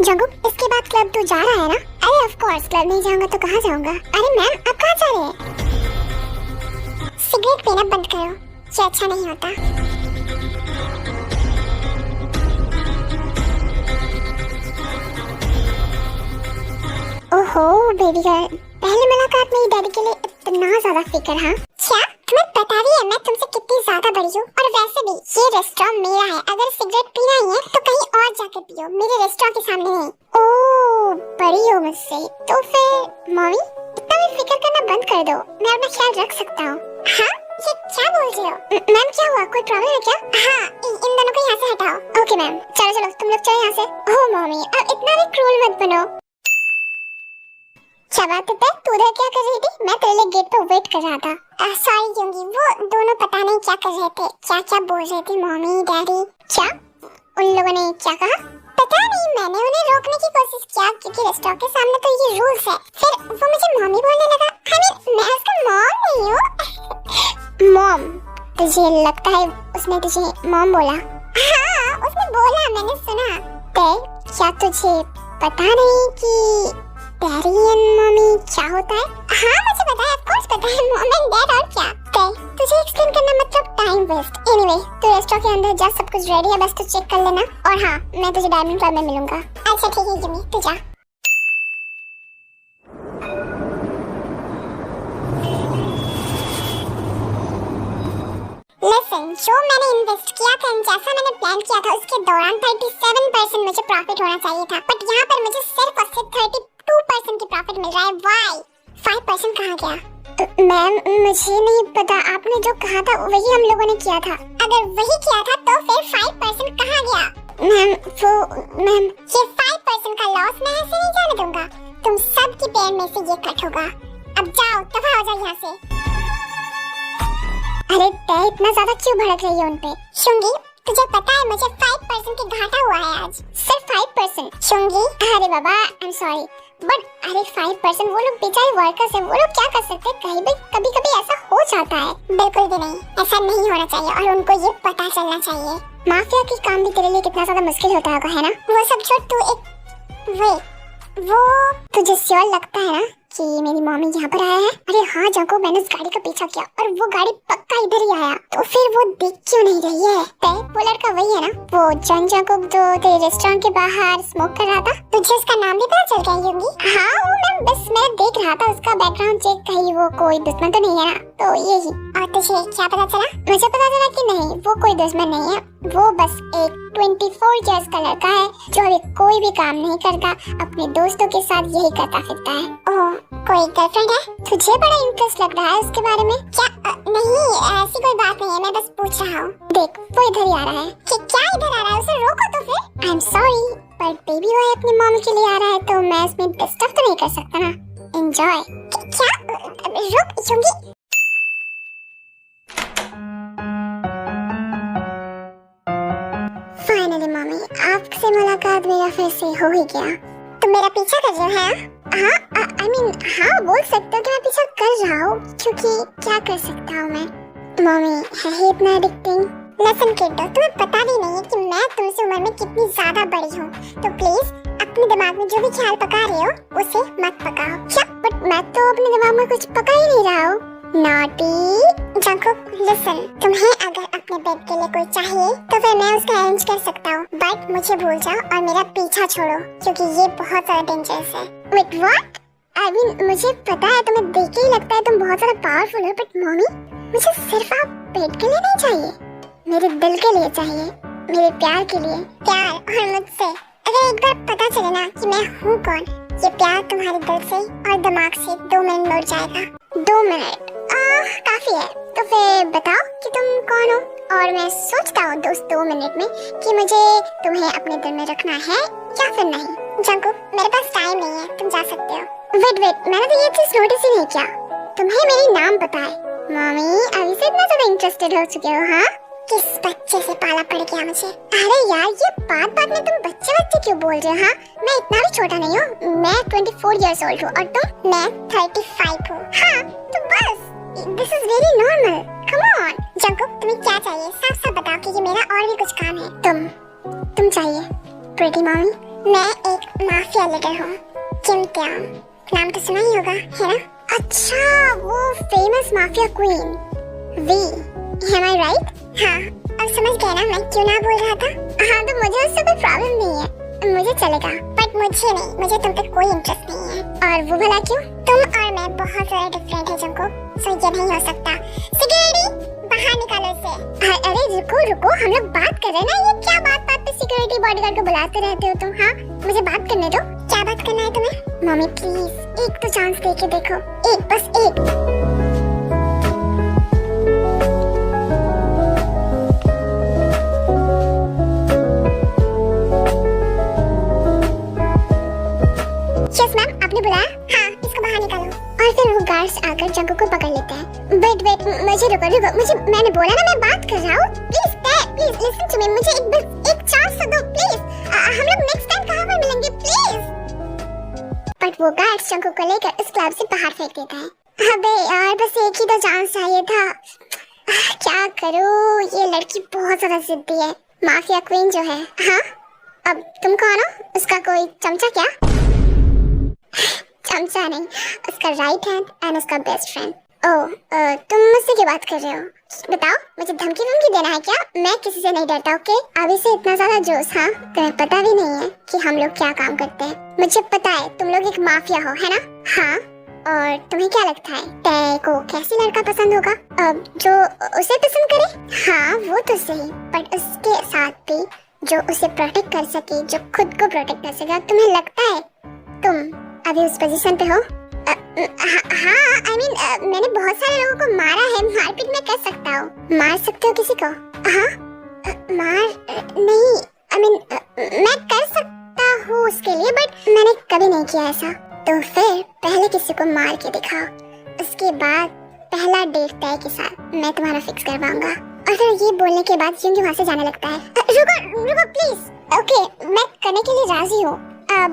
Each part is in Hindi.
जंगुक, इसके बाद क्लब तू जा रहा है ना? अरे ऑफ कोर्स, क्लब नहीं जाऊंगा तो कहाँ जाऊंगा? अरे मैम, आप कहाँ जा रहे हैं? सिगरेट पीना बंद करो, ये अच्छा नहीं होता। ओहो बेबी गर्ल, पहली मुलाकात में ही डैडी के लिए इतना ज्यादा फिक्र? हाँ क्या तुम्हें पता भी है मैं तुमसे कितनी ज्यादा बड़ी हूँ? और वैसे भी ये रेस्टोरेंट मेरा है, अगर सिगरेट पीना ही है तो कहीं और जाकर पियो, मेरे रेस्टोरेंट के सामने नहीं। ओह बड़ी हो मुझसे, तो फिर मम्मी इतना भी फिक्र करना बंद कर दो, मैं अपना ख्याल रख सकता हूँ। हाँ ये क्या बोल रहे हो? मैम क्या हुआ, कोई प्रॉब्लम है क्या? हाँ इन दोनों को यहाँ से हटाओ। ओके मैम, चलो चलो तुम लोग चलो यहाँ से। ओह मम्मी अब इतना भी क्रूर मत बनो। क्या बात है, तू उधर क्या कर रही थी? मैं तेरे लिए गेट पे वेट कर रहा था। सॉरी क्योंकि वो दोनों पता नहीं क्या कर रहे थे, क्या क्या बोल रहे थे मम्मी डैडी। क्या उन लोगों ने क्या कहा? पता नहीं, मैंने उन्हें रोकने की कोशिश किया क्योंकि रेस्टोरेंट के सामने तो ये रूल्स है। फिर वो मुझे मम्मी बोलने लगा। मैं उसका मॉम नहीं हूँ। मॉम? तुझे लगता है उसने तुझे मॉम बोला? हाँ उसने बोला, मैंने सुना। क्या तुझे पता नहीं कि डैडी एंड मम्मी क्या होता है? हाँ मुझे पता है, ऑफ कोर्स पता है, मॉम एंड डैड। और क्या तुझे एक्सप्लेन करना मतलब टाइम वेस्ट। एनीवे तू रेस्टोरेंट के अंदर जा, सब कुछ रेडी है, बस तू चेक कर लेना। और हाँ मैं तुझे डायमंड क्लब में मिलूंगा। अच्छा ठीक है जिमी, तू जा। लिसन, जो मैंने इन्वेस्ट किया था, जैसा मैंने प्लान किया था, उसके दौरान 37% मुझे प्रॉफिट होना चाहिए था, बट यहाँ पर मुझे सिर्फ और सिर्फ 32% की प्रॉफिट मिल रहा है। व्हाई? 5% कहाँ गया? मैम मुझे नहीं पता, आपने जो कहा था वही हम लोगों ने किया था। अगर वही किया था तो फिर 5% कहाँ गया? मैम ये 5% का लॉस मैं ऐसे नहीं जाने दूंगा। तुम सब की पेड़ में से ये कट होगा। अब जाओ, दफा हो जाओ यहाँ से। अरे तय इतना ज्यादा क्यों भड़क रही है उनपे? शुंगी तुझे पता है मुझे 5% की घाटा हुआ है आज, सिर्फ 5%। शुंगी अरे बाबा आई एम सॉरी, बट अरे 5% वो लोग बेचारे वर्कर्स हैं, वो लोग क्या कर सकते हैं? कभी कभी ऐसा हो जाता है। बिल्कुल भी नहीं, ऐसा नहीं होना चाहिए और उनको ये पता चलना चाहिए। माफिया की काम भी तेरे लिए कितना ज्यादा मुश्किल होता होगा, है ना? वो सब छोड़, तू एक वो तुझे श्योर लगता है ना कि मेरी मम्मी यहाँ पर आया है? अरे हाँ जाको, मैंने उस गाड़ी का पीछा किया और वो गाड़ी पक्का इधर ही आया, तो फिर वो देख क्यों नहीं रही है? वो लड़का वही है ना, वो जॉन जाको जो तेरे रेस्टोरेंट के बाहर स्मोक कर रहा था? तुझे उसका नाम भी पता चल गया होगी? हाँ वो मैं बस मैं देख रहा था उसका बैकग्राउंड चेक, कहीं वो कोई दुश्मन तो नहीं है ना, तो यही। और तुझे क्या पता चला? मुझे पता चला कि नहीं वो कोई दुश्मन नहीं है, वो बस एक 24 इयर्स का लड़का है जो अभी कोई भी काम नहीं करता, अपने दोस्तों के साथ यही करता फिरता है। ओह कोई गर्लफ्रेंड है? तुझे बड़ा इंटरेस्ट लग रहा है उसके बारे में। क्या नहीं ऐसी कोई बात नहीं है, मैं बस पूछ रहा हूँ। देख वो इधर ही आ रहा है। क्या इधर आ रहा है? उसे रोको तो फिर। आई एम सॉरी पर बेबी बॉय अपनी मम्मी के लिए आ रहा है तो मैं इसमें डिस्टर्ब तो नहीं कर सकता ना। एंजॉय। क्या रुक चुंगी। फाइनली मम्मी आपसे मुलाकात मेरा फिर से हो ही गया। तुम मेरा पीछा कर रहे हो? हाँ आई मीन हाँ बोल सकते हो कि मैं पीछा कर रहा हूँ, क्योंकि क्या कर सकता हूँ मैं? मम्मी है ही इतना एडिक्टिंग। लेसन किड्स, तुम्हें पता भी नहीं है कि मैं तुमसे उम्र में कितनी ज्यादा बड़ी हूँ, तो प्लीज अपने दिमाग में जो भी ख्याल पका रहे हो उसे मत पकाओ। क्या? बट मैं तो अपने दिमाग में कुछ पका ही नहीं रहा हूँ। नॉटी जंकुक लिसन, तुम्हें अगर अपने बेड के लिए कोई चाहिए तो फिर मैं उसका अरेंज कर सकता हूँ, बट मुझे भूल जाओ और मेरा पीछा छोड़ो क्योंकि ये बहुत ज्यादा डेंजरस है। Wait what? आई मीन मुझे पता है तुम्हें देख के ही लगता है तुम बहुत ज्यादा पावरफुल हो, बट मम्मी मुझे सिर्फ आप बेड के लिए नहीं चाहिए, मेरे दिल के लिए चाहिए, मेरे प्यार के लिए। प्यार और मुझसे अगर एक बार पता चले ना कि मैं हूँ कौन, ये प्यार तुम्हारे दिल से और दिमाग से 2 मिनट में उड़ जाएगा। 2 मिनट काफी है, तो फिर बताओ कि तुम कौन हो और मैं सोचता हूँ उस 2 मिनट में कि मुझे तुम्हें अपने दिल में रखना है या फिर नहीं। जंकुक मेरे पास टाइम नहीं है, तुम जा सकते हो। वेट मैंने तो ये चीज नोटिस ही नहीं किया, तुम्हें मेरी नाम पता है? मम्मी अभी से इतना ज्यादा इंटरेस्टेड हो चुके हो? हाँ किस बच्चे से पाला पड़ गया मुझे? अरे यार ये बात में तुम बच्चे क्यों बोल रहे हो? हाँ मैं इतना भी छोटा नहीं हूँ, मैं 24 इयर्स ओल्ड हूँ और तुम? मैं 35 हूँ। हाँ तो बस this is very normal, come on. Jungkook तुम्हें क्या चाहिए? साफ साफ बताओ कि ये मेरा और भी कुछ काम है। तुम चाहिए प्रीटी मम्मी, मैं एक माफिया लीडर हूँ, किम त्याम। नाम तो सुना ही होगा, है ना? अच्छा, वो famous mafia queen V, am I right? हाँ, अब समझ गए ना मैं क्यों ना बोल रहा था? हाँ, तो मुझे उससे कोई प्रॉब्लम नहीं है, मुझे चलेगा, बट मुझे नहीं, मुझे तुम पे कोई इंटरेस्ट नहीं है। और वो भला क्यों? तुम और मैं बहुत सारे डिफरेंट है जंको, सो ये नहीं हो सकता। सिक्योरिटी बाहर निकालो इसे। अरे रुको रुको, हम लोग बात कर रहे हैं ना, ये क्या बात बात पे सिक्योरिटी बॉडीगार्ड को बुलाते रहते हो तुम? हाँ, मुझे बात करने दो। क्या बात करना है तुम्हें? मम्मी प्लीज एक तो चांस दे के देखो, एक, बस एक। यस मैम, आपने बुलाया? हाँ, इसको बाहर निकालो। और फिर वो गार्ड्स आकर जंको को पकड़ लेते हैं। वेट वेट, मुझे रुको रुको, मुझे, मैंने बोला ना मैं बात कर रहा हूँ। Please please listen to me, मुझे एक चांस तो दो प्लीज। हम लोग नेक्स्ट टाइम कहाँ पर मिलेंगे प्लीज? बट वो गार्ड्स जंको को लेकर इस क्लब से बाहर फेंक देता है। अबे यार, बस एक ही तो चांस चाहिए था। क्या करूँ, ये लड़की बहुत ज्यादा जिद्दी है, माफिया क्वीन जो है। हाँ, अब तुम कौन हो? उसका कोई चमचा क्या? चमचा नहीं, उसका राइट हैंड एंड उसका बेस्ट फ्रेंड। ओह, तुम मुझसे क्या बात कर रहे हो? बताओ, मुझे धमकी वमकी देना है क्या? मैं किसी से नहीं डरता, ओके? अभी से इतना ज्यादा जोश? हाँ, तुम्हें पता भी नहीं है कि हम लोग क्या काम करते हैं। मुझे पता है तुम लोग एक माफिया हो, है ना? हाँ, और तुम्हें क्या लगता है तय को कैसी लड़का पसंद होगा? अब जो उसे पसंद करे? हाँ, वो तो सही, बट उसके साथ भी जो उसे प्रोटेक्ट कर सके, जो खुद को प्रोटेक्ट कर सके। तुम्हें लगता है तुम अभी उस पोजीशन पे हो? हाँ, I mean, मैंने बहुत सारे लोगों को मारा है, मारपीट मैं कर सकता हूँ। मार सकते हो किसी को? हाँ, मार नहीं, I mean, मैं कर सकता हूँ उसके लिए, बट मैंने कभी नहीं किया ऐसा। तो फिर पहले किसी को मार के दिखाओ, उसके बाद पहला डेट तय के साथ मैं तुम्हारा फिक्स करवाऊंगा। और फिर ये बोलने के बाद यूं वहाँ से जाने लगता है। रुको रुको प्लीज। ओके, मैं करने के लिए राजी हूँ,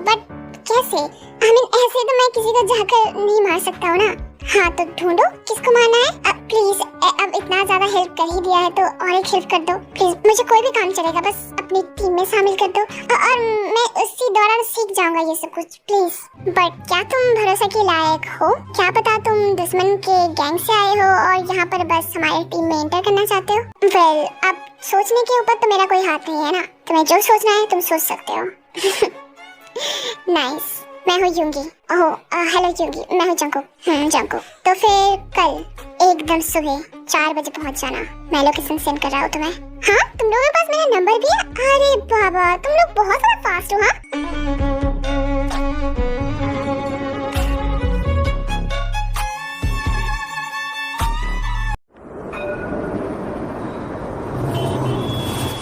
बट कैसे? I mean, ऐसे तो मैं किसी को जाकर नहीं मार सकता हूँ ना। हाँ, तो ढूंढो किसको मारना है। प्लीज, अब इतना ज्यादा हेल्प कर ही दिया है तो और एक हेल्प कर दो प्लीज। मुझे कोई भी काम चलेगा, बस अपनी टीम में शामिल कर दो और मैं उसी दौरान सीख जाऊंगा ये सब कुछ, प्लीज। बट क्या तुम भरोसा के लायक हो? क्या पता तुम दुश्मन के गैंग से आए हो और यहाँ पर बस हमारी टीम में एंटर करना चाहते हो। वेल, अब सोचने के ऊपर तो मेरा कोई हाथ नहीं है ना, तुम्हें जो सोचना है तुम सोच सकते हो। नाइस, मैं हूँ यूंगी। ओह, हेलो यूंगी, मैं हूँ जंकुक। जंकुक। तो फिर कल एकदम सुबह 4 बजे पहुँच जाना, मैं लोकेशन सेंड कर रहा हूँ तुम्हें। हाँ, तुम लोगों के पास मेरा नंबर भी है? अरे बाबा, तुम लोग बहुत ज़्यादा फास्ट हो। हाँ,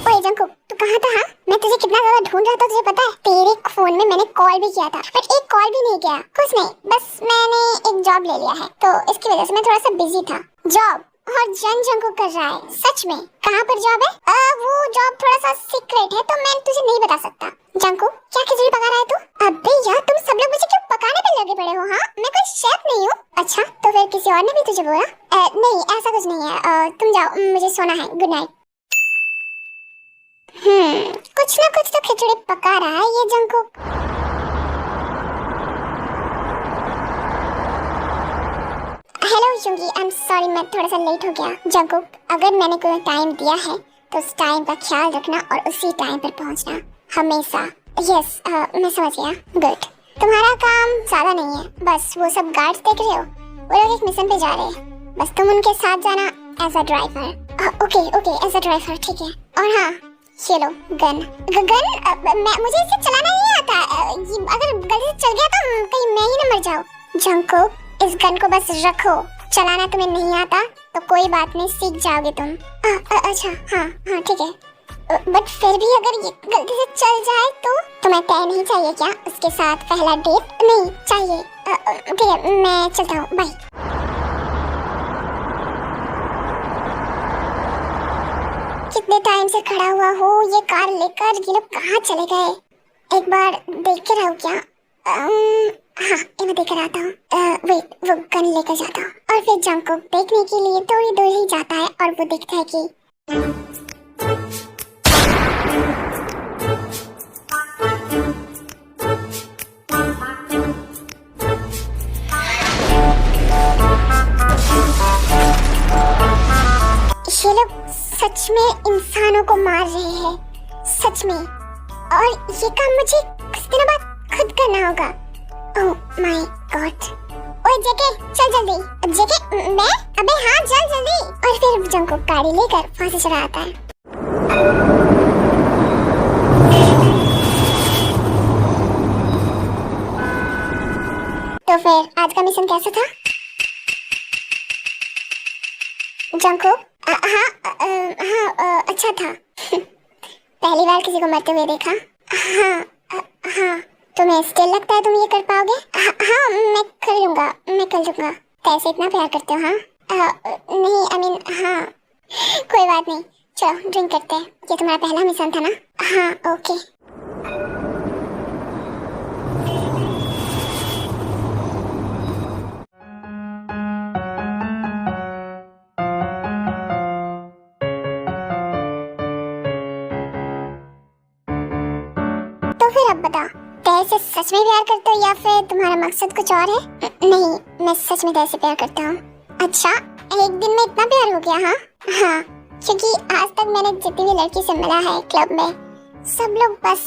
ओए जंकुक, तू कहाँ था? हाँ, मैं तुझे कितना ज्यादा ढूंढ रहा था, तुझे पता है? तेरे फोन में मैंने कॉल भी किया था, बट एक कॉल भी नहीं किया। कुछ नहीं, बस मैंने एक जॉब ले लिया है, तो इसकी वजह से मैं थोड़ा सा बिजी था। जॉब? और जंग को कर रहा है? सच में? कहाँ पर जॉब है? वो जॉब थोड़ा सा सीक्रेट है, तो मैं तुझे नहीं बता सकता। जंको, क्या खिचड़ी पका रहा है तू? अबे यार, तुम सब लोग मुझे क्यों पकाने पे लगे पड़े हो? हाँ, मैं कोई शेफ नहीं हूँ। अच्छा, तो फिर किसी और ने भी तुझे बोला? नहीं, ऐसा कुछ नहीं है। तुम जाओ, मुझे सोना है। Good night. कुछ ना कुछ तो खिचड़ी पका रहा है ये Jungkook. Hello Yoongi, I am sorry, मैं थोड़ा सा लेट हो गया। जंकुक, अगर मैंने कोई टाइम दिया है तो उस टाइम का ख्याल रखना और उसी टाइम पर पहुंचना हमेशा। यस, मैं समझ गया। गुड। तुम्हारा काम ज्यादा नहीं है, बस वो सब गार्ड्स देख रहे हो, वो लोग एक मिशन पे जा रहे हैं, बस तुम उनके साथ जाना as a driver. Okay okay, as a driver, ठीक है। और हाँ, ये लो गन। मुझे इसे चलाना नहीं आता। अगर गलती से चल गया तो कहीं मैं ही ना मर जाऊं। जंको, इस गन को बस रखो, चलाना तुम्हें नहीं आता तो कोई बात नहीं, सीख जाओगे तुम। अच्छा, हाँ हाँ ठीक है, बट फिर भी अगर ये गलती से चल जाए तो तुम्हें तय नहीं चाहिए क्या उसके साथ पहला डेट? नहीं चाहिए। ठीक है, मैं चलता हूँ, बाय। कितने टाइम से खड़ा हुआ हूँ ये कार लेकर, ये लोग कहाँ चले गए? एक बार देख के रहूँ क्या? हाँ, मैं देख कर आता हूँ। वेट, वो गन लेकर जाता हूँ और फिर जंको देखने के लिए थोड़ी दूर ही जाता है और वो देखता है कि सच में, और ये काम मुझे कुछ दिनों बाद खुद करना होगा। Oh my God. ओए जेके चल जल्दी। जेके मैं? अबे हाँ चल जल्दी। और फिर जंगकुक गाड़ी लेकर फांसी चढ़ा आता है। तो फिर आज का मिशन कैसा था जंगकुक? हाँ अच्छा था। पहली बार किसी को मरते हुए देखा। हाँ तुम्हें स्टिल लगता है तुम ये कर पाओगे? हाँ मैं कर लूंगा। कैसे इतना प्यार करते हो? हाँ नहीं आई मीन हाँ कोई बात नहीं, चलो ड्रिंक करते हैं। ये तुम्हारा पहला मिशन था ना? हाँ ओके। तो फिर अब बता, तेरे से सच में प्यार करते हो या फिर तुम्हारा मकसद कुछ और है? नहीं मैं सच में तेरे से प्यार करता हूँ। अच्छा एक दिन में इतना प्यार हो गया? हाँ क्योंकि आज तक मैंने जितनी भी लड़की से मिला है क्लब में, सब लोग बस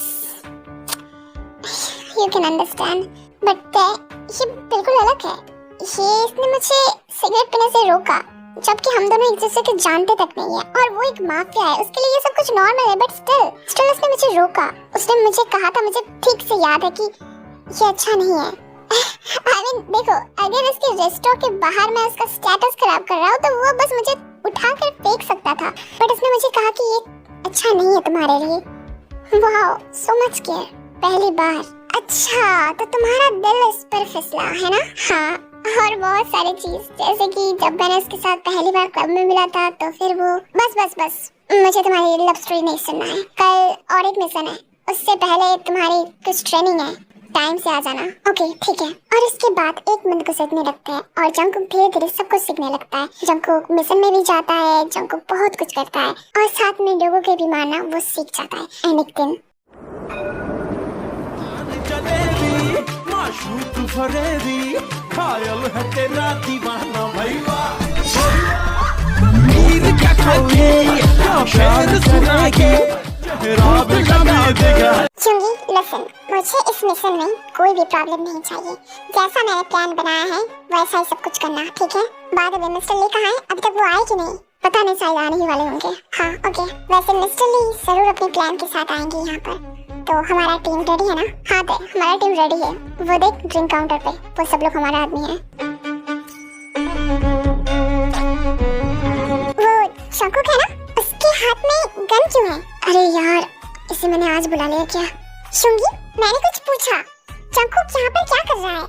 यू कैन अंडरस्टैंड, बट ये बिल्कुल अलग है। इसने मुझे सिगरेट पीने से रोका जबकि हम दोनों एक दूसरे को जानते तक नहीं है, और वो एक माफिया है, उसके लिए ये सब कुछ नॉर्मल है, बट स्टिल उसने मुझे रोका। उसने मुझे कहा था, मुझे ठीक से याद है कि ये अच्छा नहीं है। I mean, देखो अगर उसके रेस्टोरेंट के बाहर मैं उसका स्टेटस खराब कर रहा हूँ तो वो बस मुझे उठाकर फेंक सकता था, बट उसने मुझे कहा कि ये अच्छा नहीं है तुम्हारे लिए। वाओ सो मच केयर, पहली बार। अच्छा तो तुम्हारा दिल इस पर फिसला है ना? हाँ और बहुत सारी चीज, जैसे कि जब मैंने उसके साथ पहली बार क्लब में मिला था तो फिर वो बस मुझे तुम्हारी लव स्टोरी नहीं सुनना है। कल और एक मिशन है, उससे पहले तुम्हारी कुछ ट्रेनिंग है, टाइम से आ जाना। ओके ठीक है। और इसके बाद एक मंथ को सीखने लगते हैं और जंगकुक धीरे धीरे सब कुछ सीखने लगता है। जंगकुक मिशन में भी जाता है, जंगकुक बहुत कुछ करता है और साथ में लोगों के भी मारना वो सीख जाता है। एंड एक दिन चुंगी लिसन, मुझे इस मिशन में कोई भी प्रॉब्लम नहीं चाहिए। जैसा मैंने प्लान बनाया है वैसा ही सब कुछ करना, ठीक है? बाद में मिस्टर ली कहाँ है? अभी तक वो आए कि नहीं? पता नहीं, शायद आने ही वाले होंगे। हाँ ओके। वैसे मिस्टर ली जरूर अपने प्लान के साथ आएंगे यहाँ पर। तो हमारा टीम रेडी है ना? हाँ तो हमारा टीम रेडी है। वो देख ड्रिंक काउंटर पे वो सब लोग हमारा आदमी है। वो जंगकुक है ना, उसके हाथ में गन क्यों है? अरे यार इसे मैंने आज बुला लिया क्या? शुंगी मैंने कुछ पूछा, जंगकुक यहाँ पर क्या कर रहा है?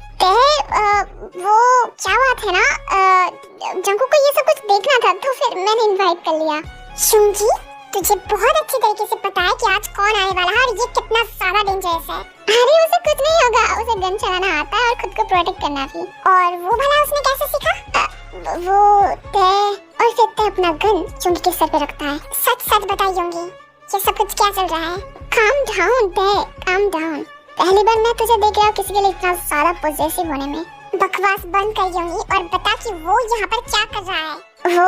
वो क्या बात है ना, जंगकुक को ये सब कुछ देखना था तो फिर मैंने इनवाइट कर लिया। शुंगी तुझे बहुत अच्छी तरीके से पता है कि आज कौन आने वाला है और ये कितना ज्यादा डेंजरस है। अरे उसे कुछ नहीं होगा, उसे गन चलाना आता है और खुद को प्रोटेक्ट करना भी। और वो भला उसने कैसे सीखा? वो और फिर ते अपना गन चुंगी के सर पे रखता है। सच बताइए योंगी, ये सब कुछ क्या चल रहा है? Calm down calm down. पहली बार मैं तुझे देख रहा हूँ किसी के लिए इतना ज्यादा पॉजिटिव होने में। बकवास बंद कर योंगी और बता कि वो यहाँ पर क्या कर रहा है। वो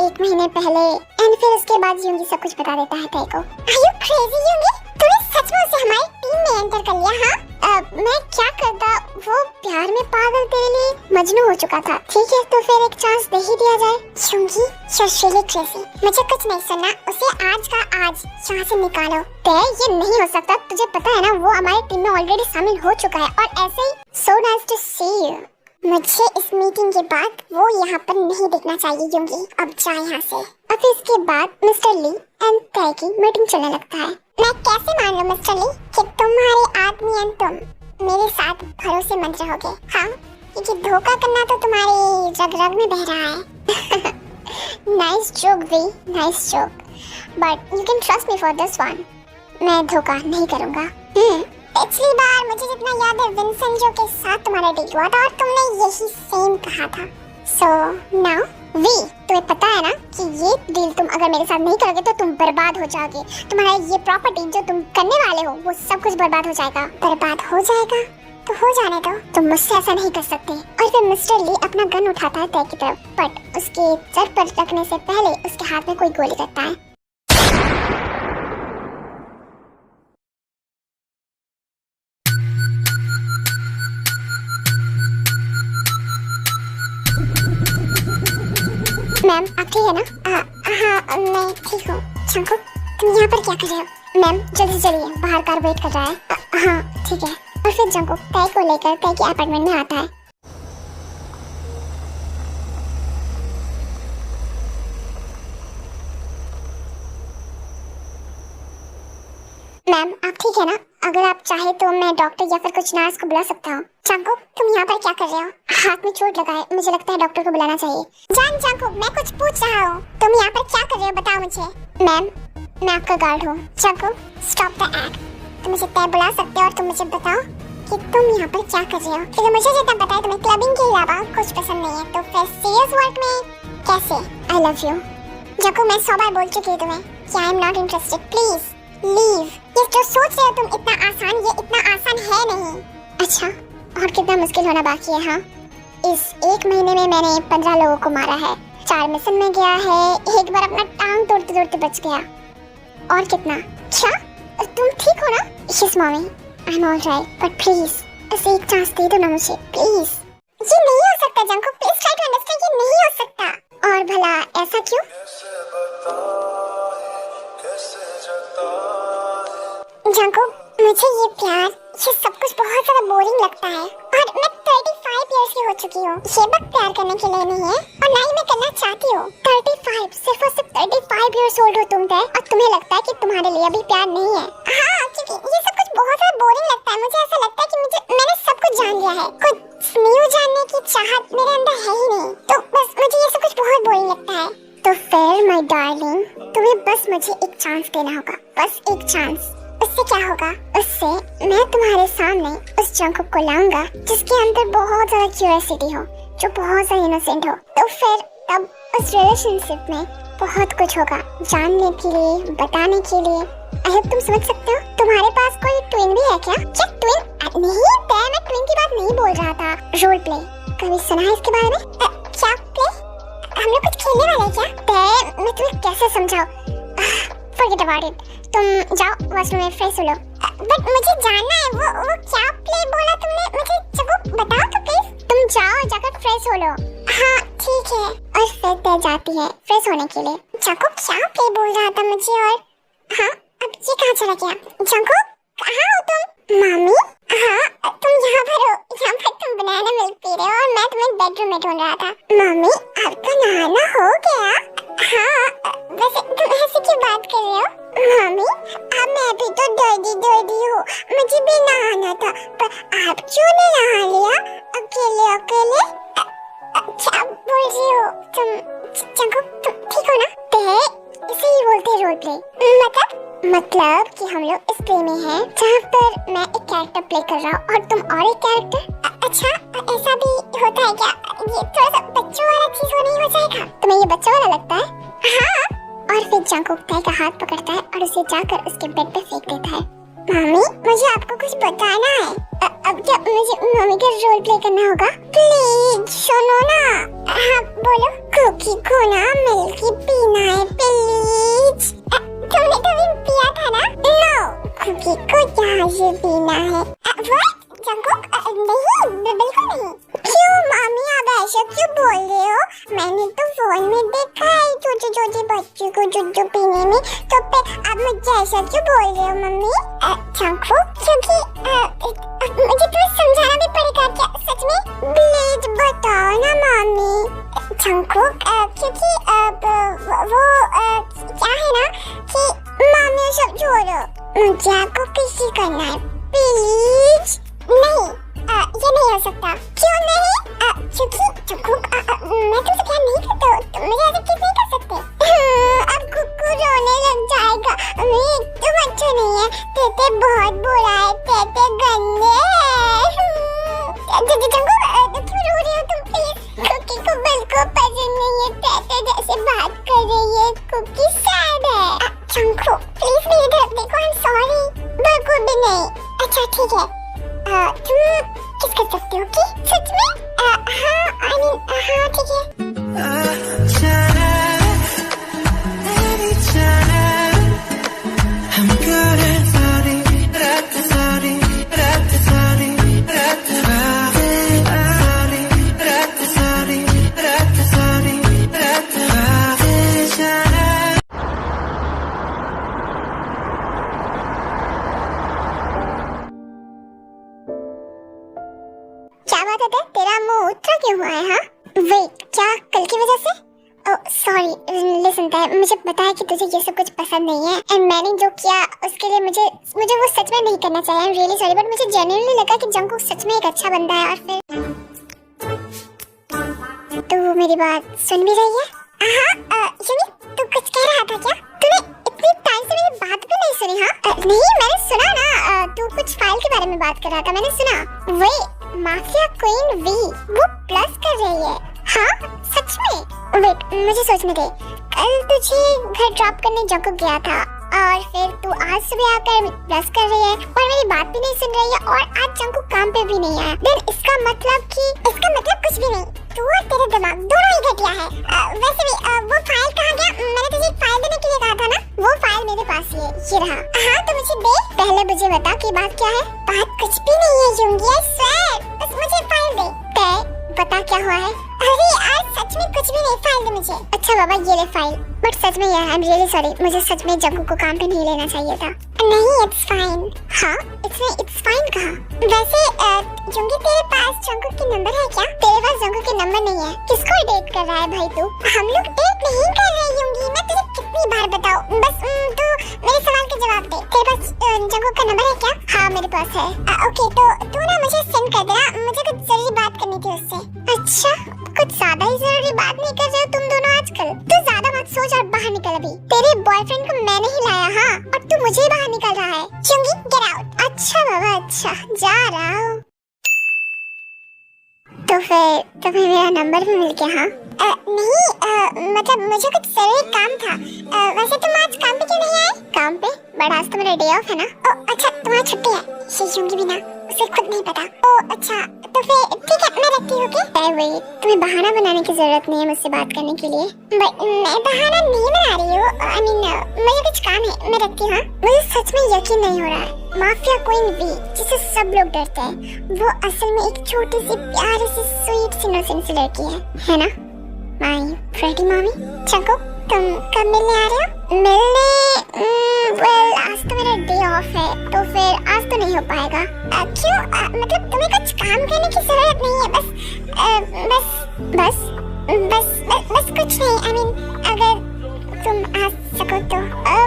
एक महीने पहले एंड फिर उसके बाद योंगी सब कुछ बता देता है तेरे को। Are you crazy योंगी? तूने सच में उसे हमारी टीम में एंटर कर लिया? हाँ मैं क्या करता, वो प्यार में पागल तेरे लिए मजनू हो चुका था। ठीक है तो फिर एक चांस दे ही दिया जाए। योंगी शर्शीली ट्रेसी, मुझे कुछ नहीं सुनना, उसे आज का आज यहाँ से निकालो। ये नहीं हो सकता, तुझे पता है ना वो हमारी टीम में ऑलरेडी शामिल हो चुका है। और ऐसे ही so nice to see you. मुझे इस मीटिंग के बाद वो यहाँ पर नहीं दिखना चाहिए योंगी, अब जा यहाँ से। अब इसके बाद मिस्टर ली एंड तय की मीटिंग चलने लगता है। मैं कैसे मान लूं मिस्टर ली कि तुम्हारे आदमी एंड तुम मेरे साथ भरोसेमंद रहोगे? हाँ क्योंकि धोखा करना तो तुम्हारी रग रग में बह रहा है। Nice joke V, nice joke, but you can trust me for this one. मैं धोखा नहीं करूँगा। पिछली बार मुझे जितना याद है विंसेंजो के साथ तुम्हारा डेट हुआ था और तुमने यही सेम कहा था। सो नाउ वी, तुम्हें पता है ना कि ये डील तुम अगर मेरे साथ नहीं करोगे तो तुम बर्बाद हो जाओगे। तुम्हारा ये प्रॉपर्टी जो तुम करने वाले हो वो सब कुछ बर्बाद हो जाएगा। बर्बाद हो जाएगा तो हो जाने दो, तुम मुझसे ऐसा नहीं कर सकते। और फिर मिस्टर ली अपना गन उठाता है तय की तरफ, बट उसके सर पर रखने से पहले उसके हाथ में कोई गोली करता है। है ना? हाँ मैं ठीक हूँ। जंकुक तुम यहाँ पर क्या कर रहे हो? मैम जल्दी चलिए, बाहर कार वेट कर रहा है। हाँ ठीक है। और फिर जंकुक तय को लेकर तय के अपार्टमेंट में आता है। मैम आप ठीक है ना? अगर आप चाहे तो मैं डॉक्टर या फिर कुछ नर्स को बुला सकता हूँ। जंकुक तुम यहाँ पर क्या कर रहे हो? हाथ में चोट लगा है, मुझे लगता है डॉक्टर को बुलाना चाहिए। जंकुक मैं कुछ पूछ रहा हूँ, तुम यहाँ पर क्या कर रहे हो बताओ मुझे। मैम मैं आपका गार्ड हूँ। Jungkook stop the act. तुम मुझे तय बुला सकते हो और तुम मुझे बताओ कि तुम यहाँ पर क्या कर रहे हो, क्योंकि मुझे जितना पता है तुम्हें क्लबिंग के अलावा कुछ पसंद नहीं है, तो फिर सीरियस वर्क में कैसे? आई लव यू। जंकुक मैं 100 बार बोल चुकी हूँ तुम्हें कि I am not interested, please leave. ये जो सोच रहे हो तुम इतना आसान, ये इतना आसान है नहीं। अच्छा और कितना मुश्किल होना बाकी है? हाँ इस 1 महीने में मैंने 15 लोगों को मारा है, 4 मिशन में गया है, एक बार अपना टांग तोड़ते तोड़ते बच गया। और कितना? क्या तुम ठीक हो ना? Yes mummy I am alright, but please बस एक चांस दे दो ना मुझे प्लीज। ये नहीं हो सकता Jungkook, please try to understand, ये नहीं हो सकता। और भला ऐसा क्यों? जंकुक मुझे ये प्यार, ये सब कुछ बहुत ज्यादा बोरिंग लगता है, और मैं 35 इयर्स की हो चुकी हूँ। ये वक्त प्यार करने के लिए नहीं है, और ना ही मैं करना चाहती हूँ। 35 सिर्फ और सिर्फ 35 इयर्स ओल्ड हो तुम, और तुम्हें लगता है कि तुम्हारे लिए अभी प्यार नहीं है। हाँ क्योंकि ये सब कुछ बहुत ज्यादा बोरिंग लगता है। मुझे ऐसा लगता है कि मैंने सब कुछ जान लिया है, कुछ न्यू जानने की चाहत मेरे अंदर है ही नहीं, तो बस मुझे ये सब कुछ बहुत बोरिंग लगता है। तो फिर माय डार्लिंग तुम्हें बस मुझे एक चांस देना होगा, बस एक चांस। उससे क्या होगा? उससे मैं तुम्हारे सामने उस जंकुक को लाऊंगा जिसके अंदर बहुत ज्यादा क्यूरियोसिटी हो, जो बहुत ज्यादा इनोसेंट हो। तो फिर तब उस रिलेशनशिप में बहुत कुछ होगा जानने के लिए, बताने के लिए। आई होप तुम समझ सकते हो। तुम्हारे पास कोई ट्विन भी है क्या? क्या ट्विन? नहीं मैं ट्विन की बात नहीं बोल रहा था। रोल प्ले कभी सुना है इसके बारे में? क्या प्ले? हम लोग कुछ खेलने वाले हैं क्या? मैं तुम्हें कैसे समझाऊं? Forget about it. तुम जाओ वॉशरूम में फ्रेश हो लो। बट मुझे जानना है वो क्या प्ले बोला तुमने, मुझे जब बताओ तो प्लीज। तुम जाओ जाकर फ्रेश हो लो। हाँ ठीक है। और फिर तय जाती है फ्रेश होने के लिए। जंकुक क्या प्ले बोल रहा था मुझे? और हाँ अब ये कहाँ चला गया? जंकुक कहाँ हो तुम? मामी हाँ तुम यहाँ पर हो, यहाँ पर तुम बनाना मिल्क पी रहे हो और मैं तुम्हें बेडरूम में ढूंढ रहा था। मामी आपका नहाना हो गया? हाँ वैसे तुम ऐसे क्यों बात कर रहे हो? मामी अब मैं भी तो दर्दी हूँ, मुझे भी नहाना था, पर आप क्यों नहीं नहा लिया अकेले अकेले? क्या बोल रही हो तुम? जंकुक तुम ठीक हो ना? इसे ही बोलते रोल प्ले। मतलब कि हम लोग इस प्ले में हैं जहाँ पर मैं एक कैरेक्टर प्ले कर रहा हूँ और तुम और एक कैरेक्टर। अच्छा ऐसा भी होता है क्या? ये थोड़ा सा बच्चों वाला चीज हो नहीं हो जाएगा? तुम्हें ये बच्चों वाला लगता है? हाँ। और फिर जंकुक तय का हाथ पकड़ता है और उसे जाकर उसके बेड पे फेंक देता है। मामी मुझे आपको कुछ बताना है। अब क्या मुझे मम्मी का रोल प्ले करना होगा? प्लीज सुनो ना। हाँ बोलो। कुकी को ना मिल्की पीना है प्लीज। तुमने कभी पिया था ना? नो कुकी को यहाँ से पीना है। What Jungkook? नहीं बिल्कुल नहीं। क्यों मामी आप ऐसा क्यों बोल रहे हो? मैंने तो फोन में देखा है छोटे छोटे बच्चों को दूध पीने में, तो फिर आप मुझे ऐसा क्यों बोल रहे हो मम्मी? जंकुक क्योंकि मुझे तुम्हें समझाना भी पड़ेगा क्या सच में? प्लीज बताओ ना मम्मी। जंकुक क्योंकि वो क्या है ना कि मम्मी सब छोड़ो, मुझे आपको किसी करना है प्लीज। नहीं ये नहीं हो सकता। क्यों नहीं? क्योंकि जंकुक मैं तुमसे प्यार नहीं करता हूँ, तुम मुझे ऐसे किस नहीं कर सकते। अब कुकू रोने लग जाएगा। तुम अच्छा नहीं है, तेते बहुत बुरा है, तेते गंदे जंकुक क्यों रो रही हो तुम? प्लीज कुकी को बिल्कुल पसंद नहीं है तेते जैसे बात कर रही है, कुकी सैड है। जंकुक प्लीज मेरी तरफ देखो, आई एम सॉरी। बिल्कुल भी नहीं। अच्छा ठीक है तुम किस कर सकते हो कि सच में? हाँ आई मीन हाँ ठीक है। क्यों हुआ है? हाँ वेट, क्या कल की वजह से? सॉरी लिसन दैट, मुझे पता है कि तुझे ये सब कुछ पसंद नहीं है एंड मैंने जो किया उसके लिए मुझे वो सच में नहीं करना चाहिए। I am really sorry, but मुझे जेन्युइनली लगा कि जंगकुक सच में एक अच्छा बंदा है। और फिर तो वो मेरी बात सुन भी रही है? हाँ यूमी, तू कुछ कह रहा था क्या? तूने इतनी टाइम से मेरी बात भी नहीं सुनी? हाँ नहीं, मैंने सुना ना, तू कुछ फाइल के बारे में बात कर रहा था, मैंने सुना। वे माफिया क्वीन वी वो प्लस कर रही है। हाँ सच में? वेट मुझे सोचने दे, कल तुझे घर ड्रॉप करने जंगकुक गया था और फिर तू आज सुबह आकर प्लस कर रही है और मेरी बात भी नहीं सुन रही है और आज जंगकुक काम पे भी नहीं आया। देन इसका मतलब कुछ भी नहीं, तू और तेरे दिमाग दोनों ही घटिया है। वैसे भी वो फाइल कहाँ गया? मैंने तुझे एक फाइल देने के लिए कहा था ना, वो फाइल मेरे पास ही है, ये रहा। हाँ तो मुझे दे, पहले मुझे बता कि बात क्या है। बात कुछ भी नहीं है यूंगी, आई स्वेयर, बस मुझे फाइल दे। बता क्या हुआ है? अरे यार सच में कुछ भी नहीं, फाइल दे मुझे। अच्छा बाबा ये ले फाइल, बट सच में यार आई एम रियली सॉरी, मुझे सच में जंगकुक को काम पे नहीं लेना चाहिए था। नहीं इट्स फाइन। हाँ इट्स फाइन कहा? वैसे यूंगी तेरे पास जंगकुक की नंबर है क्या? तेरे पास जंगकुक की नंबर नहीं है? किसको डेट कर रहा है भाई तू? हम लोग डेट नहीं कर रहे यूंगी, मैं तुझे कितनी बार बताऊं, बस तू मेरे सवाल का जवाब दे। तेरे पास जंगकुक का नंबर है क्या? हाँ मेरे पास है। ओके तो तू ना मुझे सेंड कर देना, मुझे कुछ जरूरी बात करनी थी उससे। अच्छा कुछ ज्यादा ही जरूरी बात नहीं कर रहे हो तुम दोनों आजकल? तू ज्यादा मत सोच और बाहर निकल अभी। तेरे बॉयफ्रेंड को मैंने ही लाया, हाँ, और तू मुझे बाहर निकल रहा है। चुंगी गेट आउट। अच्छा बाबा अच्छा, जा रहा हूँ। तो फिर तुम्हें मेरा नंबर भी मिल गया? हाँ नहीं मतलब मुझे कुछ जरूरी काम था। वैसे तुम आज काम पे क्यों नहीं आए? काम पे? बट आज तो मेरा डे ऑफ है ना। अच्छा तुम्हारी छुट्टी है? ये यूंगी भी ना, उसे खुद नहीं पता। अच्छा तो फिर ठीक है, मैं रखती हूँ। वही तुम्हें बहाना बनाने की जरूरत नहीं है मुझसे बात करने के लिए। मैं बहाना नहीं बना रही हूँ, आई मीन मुझे कुछ काम है, मैं रखती हूँ। मुझे सच में यकीन नहीं हो रहा है, माफिया क्वीन वी जिसे सब लोग डरते हैं वो असल में एक छोटी सी प्यारी सी स्वीट सी इनोसेंट सी लड़की है ना? My pretty mummy. चको तुम कब मिलने आ रहे हो? मिलने वेल आज तो मेरा डे ऑफ है तो फिर आज तो नहीं हो पाएगा। क्यों? मतलब तुम्हें कुछ काम करने की जरूरत नहीं है, बस कुछ नहीं। आई मीन अगर तुम आ सको तो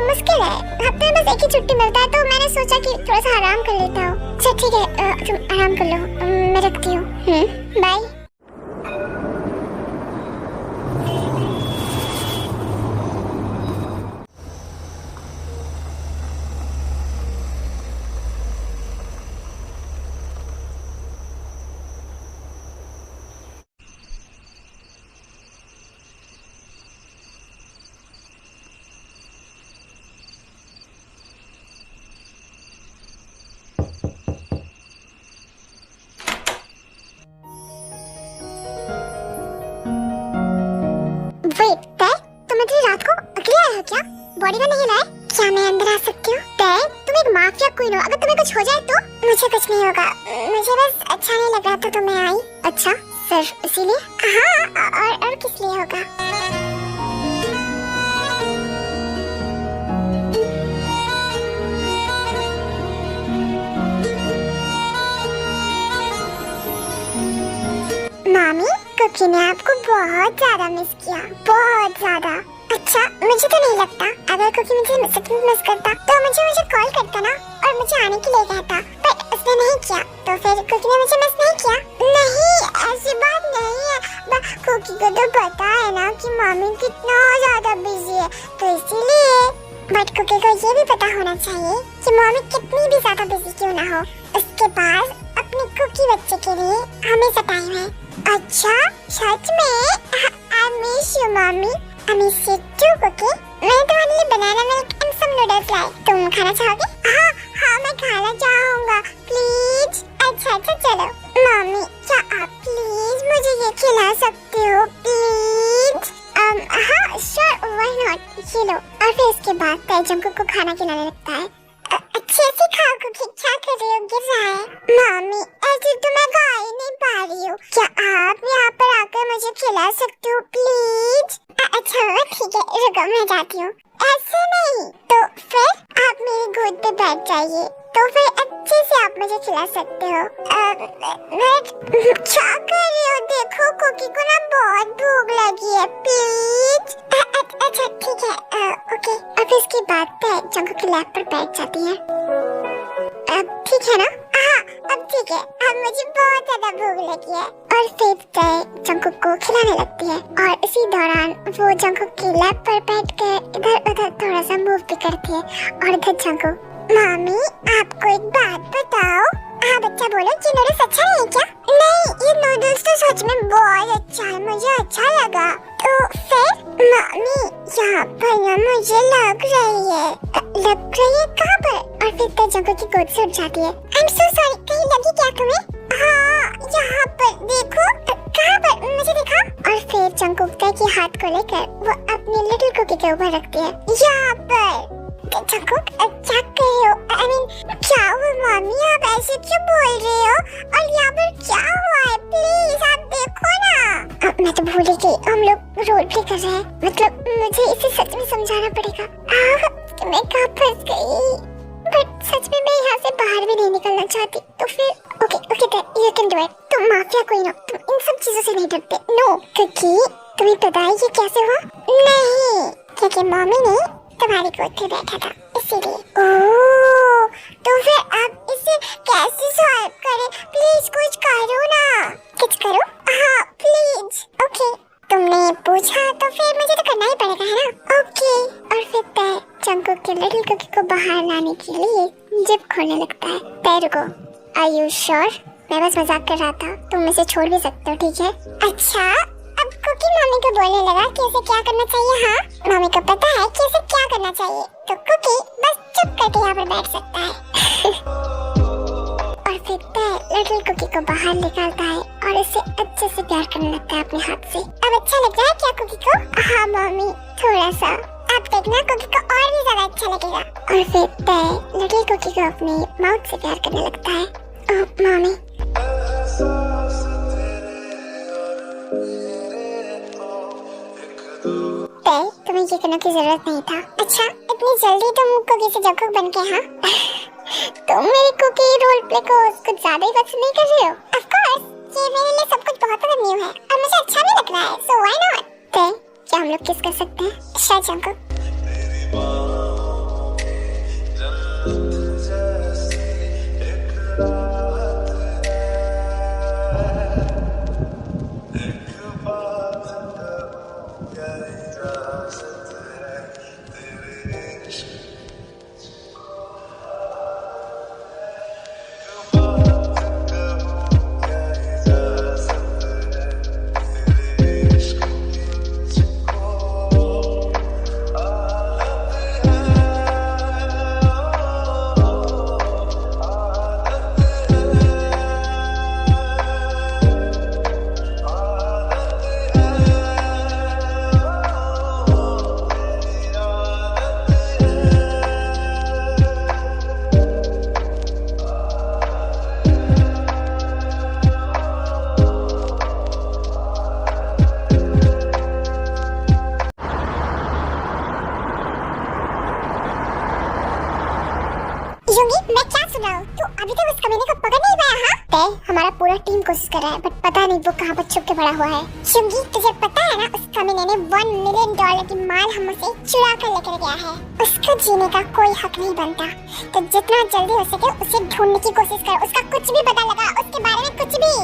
मुश्किल है, हफ्ते में बस एक ही छुट्टी मिलता है तो मैंने सोचा कि थोड़ा सा आराम कर लेता हूँ। अच्छा ठीक है तुम आराम कर लो, मैं रखती हूँ। बाय। क्या बॉडीगार्ड नहीं लाए? क्या मैं अंदर आ सकती हूँ? तुम एक माफिया क्वीन हो, अगर तुम्हें कुछ हो जाए तो? मुझे कुछ नहीं होगा, मुझे बस अच्छा नहीं लग रहा था तो मैं आई। अच्छा सिर्फ इसीलिए? हाँ और किस लिए होगा? मामी कुकी ने आपको बहुत ज्यादा मिस किया, बहुत ज्यादा। अच्छा मुझे तो नहीं लगता, अगर कुकी मुझे सच में मिस करता तो मुझे कॉल करता ना और मुझे आने के लिए कहता, पर उसने नहीं किया तो फिर कुकी ने मुझे मिस नहीं किया। नहीं ऐसी बात नहीं है, कुकी को तो पता है ना कि मामी कितना ज्यादा बिजी है तो इसीलिए। बट कुकी को ये भी पता होना चाहिए कि मामी कितनी भी ज्यादा बिजी क्यों ना हो, उसके पास अपने कुकी बच्चे के लिए हमेशा टाइम है। अच्छा सच में? आई मिस यू मामी। I miss you too Cookie. मैं तुम्हारे लिए banana milk and some noodles लाई, तुम खाना चाहोगे? हाँ मैं खाना चाहूँगा प्लीज। अच्छा चलो मामी क्या आप प्लीज मुझे ये खिला सकते हो प्लीज? हाँ श्योर व्हाई नॉट। ये लो। और फिर इसके बाद जंगकुक को खाना खिलाने लगता है। अच्छे से खाओ कुकी, क्या कर रही हो? गिर रहा है। मामी ऐसे तो मैं खा ही नहीं पा रही हूँ, क्या आप यहाँ पर आकर मुझे खिला सकते हो प्लीज? अच्छा ठीक है रुको मैं जाती हूँ। ऐसे नहीं तो फिर आप मेरे गोद पे बैठ जाइए तो फिर अच्छे से आप आप मुझे खिला सकते हो। बट क्या कर रहे हो? देखो कुकी को ना बहुत भूख लगी है, प्लीज। अच्छा ठीक है, ओके। अब इसकी बात पे जंगकुक की लैप पर बैठ जाती है। अब ठीक है ना? हाँ अब ठीक है, अब मुझे बहुत ज्यादा भूख लगी है। और फिर तय जंगकुक को खिलाने लगती है और इसी दौरान वो जंगकुक की लैप पर बैठकर इधर उधर थोड़ा सा मूव भी करती है। और इधर जंगकुक, मम्मी आपको एक बात बताओ। हाँ बच्चा बोलो, ये नूडल्स अच्छा नहीं है क्या? नहीं, ये नूडल्स तो सच में बहुत अच्छा है, मुझे अच्छा लगा। तो फिर मम्मी यहाँ पर ना मुझे लग रही है। लग रही है कहाँ पर? और फिर तय जंगकुक की गोद से उठ जाती है। आई एम सो सॉरी, कहीं लगी क्या तुम्हें? हाँ यहाँ पर देखो। कहाँ पर? मुझे दिखा। और फिर जंगकुक तय के हाथ को लेकर वो अपनी लिटिल कुकी के ऊपर रखती है। यहाँ पर जंगकुक क्या कर रहे हो? I mean, क्या हुआ मम्मी, आप ऐसे क्यों बोल रहे हो? और यहाँ पर क्या हुआ है? प्लीज आप देखो ना। मैं तो भूल ही गई, हम लोग रोल प्ले कर रहे हैं। मतलब मुझे इसे सच में समझाना पड़ेगा। मैं कहाँ फंस गई? बट सच में मैं यहाँ से बाहर भी नहीं निकलना चाहती। तो फिर okay you can do it. तुम माफिया क्वीन हो, तुम इन सब चीजों से नहीं डरते। नो, क्योंकि तुम्हें पता है ये कैसे हुआ? नहीं, क्योंकि मम्मी ने तुम्हारी गोद पे बैठा था, इसीलिए। ओह, तो फिर आप इसे कैसे सॉल्व करें? प्लीज कुछ करो ना। कुछ करो? हाँ प्लीज। ओके, तुमने पूछा तो फिर मुझे तो करना ही पड़ेगा, है ना? ओके। और फिर तय जंगकुक के लिटिल कुकी को बाहर लाने के लिए जिप खोलने लगता है। तय रुको, आर यू श्योर? मैं बस मजाक कर रहा था, तुम इसे छोड़ भी सकते हो, ठीक है? अच्छा, अब कुकी मम्मी को बोलने लगा कि इसे क्या करना चाहिए। हाँ मम्मी को पता है कि इसे क्या करना चाहिए, तो कुकी बस चुप करके यहाँ पर बैठ सकता है। और फिर तय लिटिल कुकी को बाहर निकालता है और इसे अच्छे से प्यार करने लगता है अपने हाथ से। अब अच्छा लग रहा है क्या कुकी को? हाँ मम्मी, थोड़ा सा। अब देखना कुकी को और भी ज्यादा अच्छा लगेगा। और फिर तय लिटिल कुकी को अपनी माउथ से प्यार करने लगता है। मम्मी तय, तुम्हें ये करने की जरूरत नहीं था। अच्छा, इतनी जल्दी तुम कुकी से जंगकुक बन के? हाँ तुम मेरी कुकी रोल प्ले को कुछ ज्यादा ही पसंद नहीं कर रहे हो? ऑफ कोर्स, ये मेरे लिए सब कुछ बहुत न्यू है और मुझे अच्छा भी लग रहा है, सो व्हाई नॉट? तय, क्या हम लोग किस कर सकते हैं? शायद जंगकुक। मैं क्या सुन रहा हूँ? तू अभी तक उस कमीने को पकड़ नहीं पाया? हाँ तय, हमारा पूरा टीम कोशिश कर रहा है, बट पता नहीं वो कहाँ पर छुप के पड़ा हुआ है। युंगी, तुझे पता है ना, उस कमीने ने $1 मिलियन की माल हमसे चुरा कर लेकर गया है। उसको जीने का कोई हक नहीं बनता, तो जितना जल्दी हो सके उसे ढूंढने की कोशिश कर। उसका कुछ भी पता लगा, उसके बारे में कुछ भी।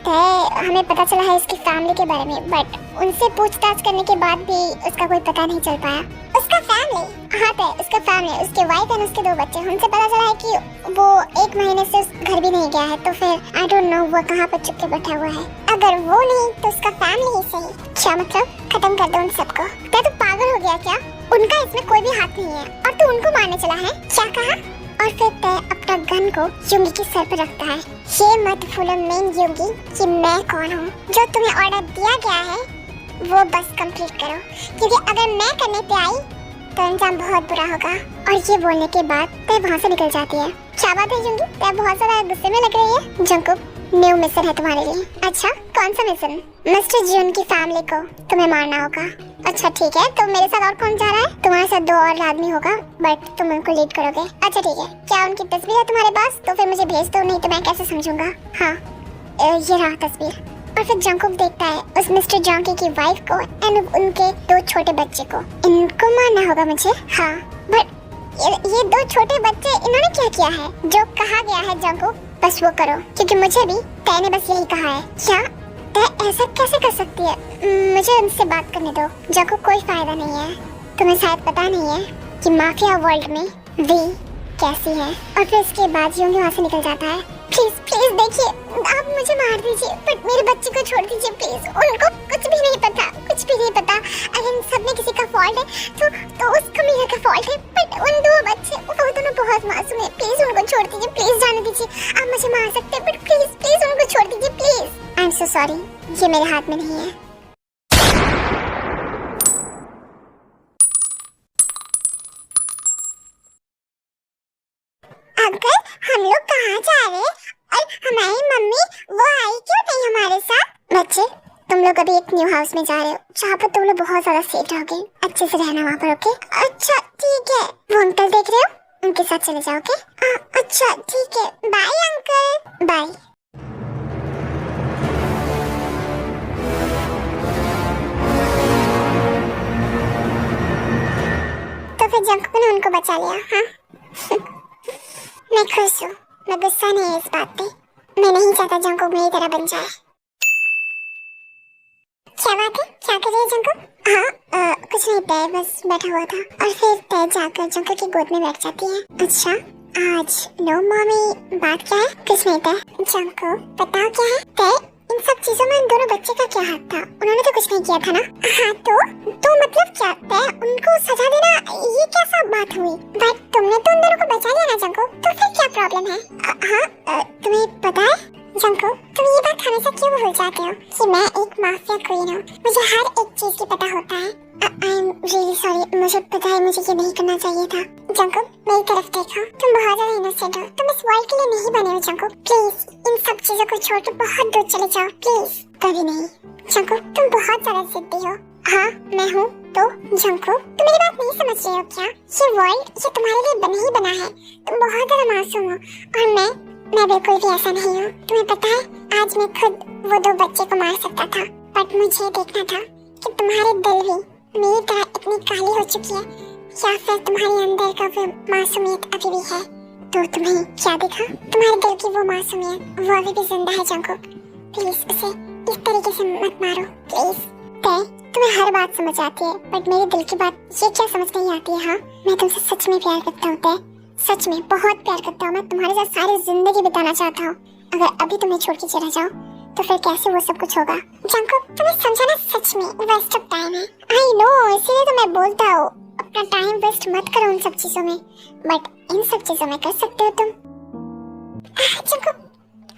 तय, हमें पता चला है उसकी फैमिली के बारे में, बट उनसे पूछताछ करने के बाद भी उसका कोई पता नहीं चल पाया। उसका फैमिली? हाँ तय, उसका फैमिली, उसके वाइफ और उसके 2 बच्चे। हमसे पता चला है कि वो 1 महीने से उस घर भी नहीं गया है, तो फिर आई डोंट नो वो कहाँ पर छुप के बैठा हुआ है। अगर वो नहीं तो उसका फैमिली ही सही। क्या मतलब? खत्म कर दो उन सबको। तय, तू पागल हो गया क्या? उनका इसमें कोई भी हाथ नहीं है और तू उनको मारने चला है? क्या कहा? और फिर तय अपना गन को युंगी के सर पर रखता है। ये मत भूलो मेन युंगी कि मैं कौन हूँ। जो तुम्हें ऑर्डर दिया गया है वो बस कंप्लीट करो, क्योंकि अगर मैं करने पे आई तो अंजाम बहुत बुरा होगा। और ये बोलने के बाद तय वहाँ से निकल जाती है। क्या बात है युंगी, तय बहुत ज्यादा गुस्से में लग रही है। जंगकुक, न्यू मिशन है तुम्हारे लिए। अच्छा, कौन सा मिशन? मिस्टर जियोन की फैमिली को तुम्हें मारना होगा। अच्छा ठीक है, तो मेरे साथ और कौन जा रहा है? तुम्हारे साथ 2 और आदमी होगा, बट तुम उनको लीड करोगे। अच्छा ठीक है, क्या उनकी तस्वीर है तुम्हारे पास? तो फिर मुझे भेज दो, नहीं तो मैं कैसे समझूंगा। हाँ ये रहा तस्वीर। और फिर जंकुक देखता है उस मिस्टर जंकी की वाइफ को एंड उनके 2 छोटे बच्चे को। इनको मारना होगा मुझे। हाँ बट ये 2 छोटे बच्चे, इन्होंने क्या किया है? जो कहा गया है जंकुक बस वो करो, क्योंकि मुझे भी तय ने बस यही कहा है। क्या तय ऐसा कैसे कर सकती है? मुझे उनसे बात करने दो। जंकुक कोई फायदा नहीं है, तुम्हें शायद पता नहीं है कि माफिया वर्ल्ड में वी कैसी है। और फिर उसके बाद यूं ही वहाँ से निकल जाता है। प्लीज प्लीज देखिए, आप मुझे मार दीजिए बट मेरे बच्चे को छोड़ दीजिए प्लीज। उनको कुछ भी नहीं पता, कुछ भी नहीं पता। अगर सब में किसी का फॉल्ट है तो उसका मेरा का फॉल्ट है, बट उन 2 बच्चे वो दोनों बहुत मासूम है। प्लीज उनको छोड़ दीजिए, प्लीज जाने दीजिए। आप मुझे मार सकते हैं बट प्लीज प्लीज उनको छोड़ दीजिए please. I am so sorry, ये मेरे हाथ में नहीं है। अंकल हम लोग कहाँ जा रहे हैं? और हमारी मम्मी वो आई क्यों नहीं हमारे साथ? बच्चे तुम लोग अभी एक न्यू हाउस में जा रहे हो जहाँ पर तुम लोग बहुत ज्यादा सेफ रहोगे। अच्छे से रहना वहाँ पर, ओके? अच्छा ठीक है। वो अंकल देख रहे हो, उनके साथ चले जाओ, ओके? अच्छा ठीक है, बाय अंकल। बाय। तो फिर जंकुक ने उनको बचा लिया। हाँ मैं खुश हूँ, मैं गुस्सा नहीं है इस बात पे। मैं नहीं चाहता जंकुक मेरी तरह बन जाए। क्या बात है, क्या कर रही है जंकुक? हाँ कुछ नहीं, तय बस बैठा हुआ था। और फिर तय जाकर जंकुक की गोद में बैठ जाती है। अच्छा आज नो मम्मी, बात क्या है? कुछ नहीं तय। जंकुक बताओ क्या है? तय इन सब चीजों में इन दोनों बच्चे का क्या हाथ था? उन्होंने तो कुछ नहीं किया था ना? हाँ तो मतलब क्या? तय उनको सजा देना ये कैसा बात हुई? बट तुमने तो उन दोनों को बचा लिया ना जंकुक, तो फिर क्या प्रॉब्लम है? हाँ तुम्हें पता है जंकुक, तुम ये बात हमेशा क्यों भूल जाते हो कि मैं एक माफिया क्वीन हूँ? मुझे हर एक चीज की पता होता है। आई एम रियली सॉरी, मुझे पता है मुझे ये नहीं करना चाहिए था। जंकुक मेरी तरफ देखो, तुम बहुत ज्यादा इनोसेंट हो, तुम इस वर्ल्ड के लिए नहीं बने हो जंकुक। प्लीज इन सब चीजों को छोड़ के बहुत दूर चले जाओ प्लीज। कभी नहीं जंकुक, तुम बहुत ज्यादा जिद्दी हो। हाँ मैं हूँ तो जंकुक, तुम मेरी बात नहीं समझ रहे हो क्या? ये वर्ल्ड ये तुम्हारे लिए बना ही बना है। तुम बहुत ज्यादा मासूम हो और मैं बिल्कुल भी ऐसा नहीं हूँ। तुम्हें पता है आज मैं खुद वो 2 बच्चे को मार सकता था, बट मुझे देखना था कि तुम्हारे दिल भी मेरी तरह इतनी काली हो चुकी है या फिर तुम्हारे अंदर का वो मासूमियत अभी भी है। तो तुम्हें क्या देखा? तुम्हारे दिल की वो मासूमियत वो अभी भी जिंदा है जंकुक। प्लीज उसे इस तरीके से मत मारो प्लीज। तय तुम्हें हर बात समझ आती है, बट मेरे दिल की बात ये क्या समझ नहीं आती है? हाँ मैं तुमसे सच में प्यार करता हूँ तय, सच में बहुत प्यार करता हूँ। मैं तुम्हारे साथ सारी जिंदगी बिताना चाहता हूँ। अगर अभी तुम्हें छोड़ के चला जाओ तो फिर कैसे वो सब कुछ होगा? जंकुक तुम्हें समझाना सच में वेस्ट ऑफ टाइम है। आई नो, इसीलिए तो मैं बोलता हूँ अपना टाइम वेस्ट मत करो उन सब चीजों में, बट इन सब चीजों में कर सकते हो तुम। जंकुक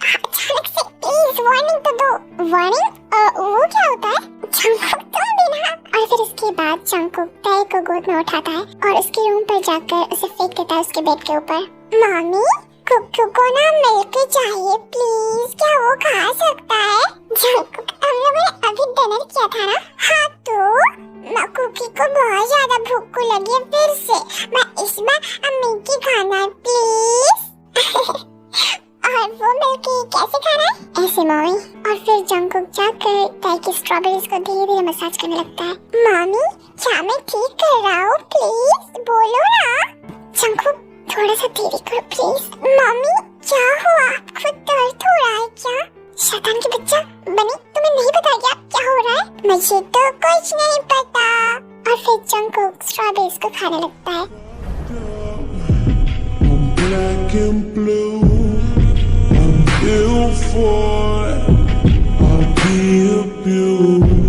अचानक से प्लीज वार्निंग तो दो। वार्निंग? वो क्या होता है? जंकुक तुम भी ना। और फिर उसके बाद जंकुक तय को गोद में उठाता है और उसके रूम पर जाकर उसे फेंक देता है उसके बेड के ऊपर। मम्मी कुक्कू को ना मिल्क चाहिए प्लीज, क्या वो खा सकता है? जंकुक हम लोगों ने अभी डिनर किया था ना। हाँ तो कुकी को बहुत ज्यादा भूख लगी है फिर से। मैं इस बार मिल्की खाना है प्लीज। और वो मिल्की कैसे खाना है? ऐसे मम्मी। और फिर जंकुक जाकर तय की स्ट्रॉबेरीज को धीरे धीरे मसाज करने लगता है। मम्मी क्या मैं ठीक कर रहा हूँ? प्लीज बोलो ना। जंकुक थोड़ा सा धीरे करो प्लीज। मम्मी क्या हुआ? आपको दर्द हो रहा है क्या? शैतान की बच्चा बनी, तुम्हें नहीं पता क्या क्या हो रहा है? मुझे तो कुछ नहीं पता। और फिर जंकुक स्ट्रॉबेरीज को खाने लगता है। Black and blue, I'm built for it, I'll be a beauty.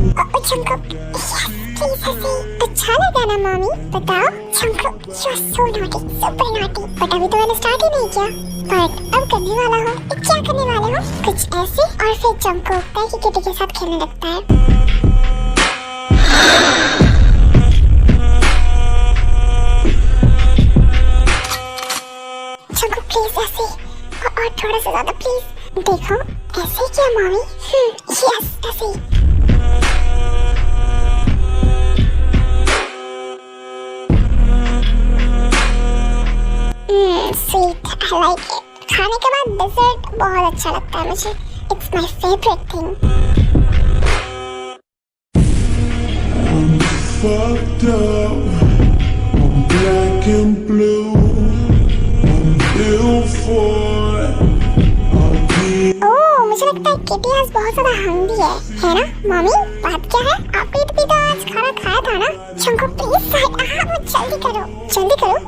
Jungkook please हंसी। अच्छा लगा ना मम्मी? बताओ। Jungkook you are so naughty, super naughty. But अभी तो मैंने स्टार्ट ही नहीं किया, बट अब करने वाला हूँ। क्या करने वाला हूँ? कुछ ऐसे। और फिर जंकुक तय की किटी के साथ खेलने लगता है। जंकुक प्लीज ऐसे और थोड़ा सा ज्यादा प्लीज। देखो ऐसे क्या मम्मी? यस ऐसे। I like it. खाने के बाद डेजर्ट बहुत अच्छा लगता है मुझे। It's my favourite thing. Fucked up, I'm black and blue, I'm ill for it, I'll be ओह, मुझे लगता है किटी आज बहुत ज्यादा हंग्री है ना? मम्मी, बात क्या है? आपने भी तो आज खाना खाया था ना? चंको प्लीज साइड वो जल्दी करो, जल्दी करो।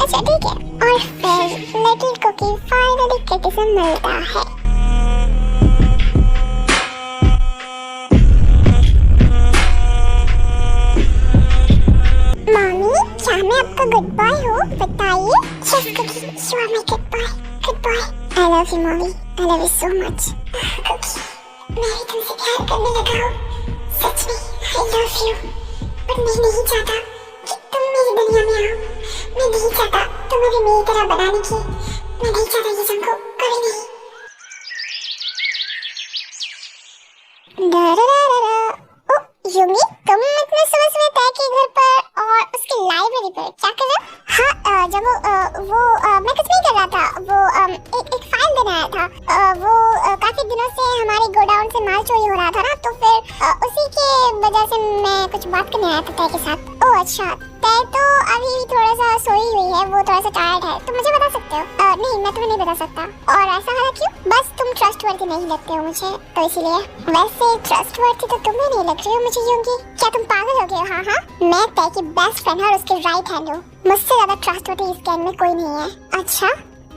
अच्छा ठीक है। और फिर लिटिल कुकी फाइनली किटी से मिलता है। मम्मी, क्या मैं आपका गुड बॉय हूँ? बताइए। Yes Cookie, you are my good boy, good boy. I love you mummy, I love you so much. Cookie, मैं भी तुमसे प्यार करने लगा हूँ, सच में। आई लव यू, पर मैं नहीं चाहता कि तुम मेरी दुनिया में आओ। मैं नहीं चाहता तुम्हें भी मेरी तरह बनाने की। मैं नहीं चाहता ये जंको, कभी नहीं। यूमी, तुम इतने सुबह तय के घर पर और उसकी लाइब्रेरी पर क्या कर रहे हो? हाँ जब वो मैं कुछ नहीं कर रहा था। वो एक फाइल देने आया था। वो काफी दिनों से हमारे गोडाउन से माल चोरी हो रहा था ना, तो फिर उसी के वजह से मैं कुछ बात करने आया था तय के साथ। ओह अच्छा, तय तो अभी थोड़ा सा सोई हुई है, वो थोड़ा सा टायर्ड है। तुम मुझे बता सकते हो? नहीं, मैं तुम्हें नहीं बता सकता। और ऐसा वाला क्यों? बस तुम ट्रस्टवर्थी नहीं लगते हो मुझे, तो इसीलिए। वैसे ट्रस्टवर्थी तो तुम्हें नहीं लग रही हो मुझे यूंगी। क्या तुम पागल हो गए हो? हाँ, मैं तय की बेस्ट फ्रेंड और उसके राइट हैंड हूँ। मुझसे ज्यादा ट्रस्टवर्थी इस गैंग में कोई नहीं है। अच्छा,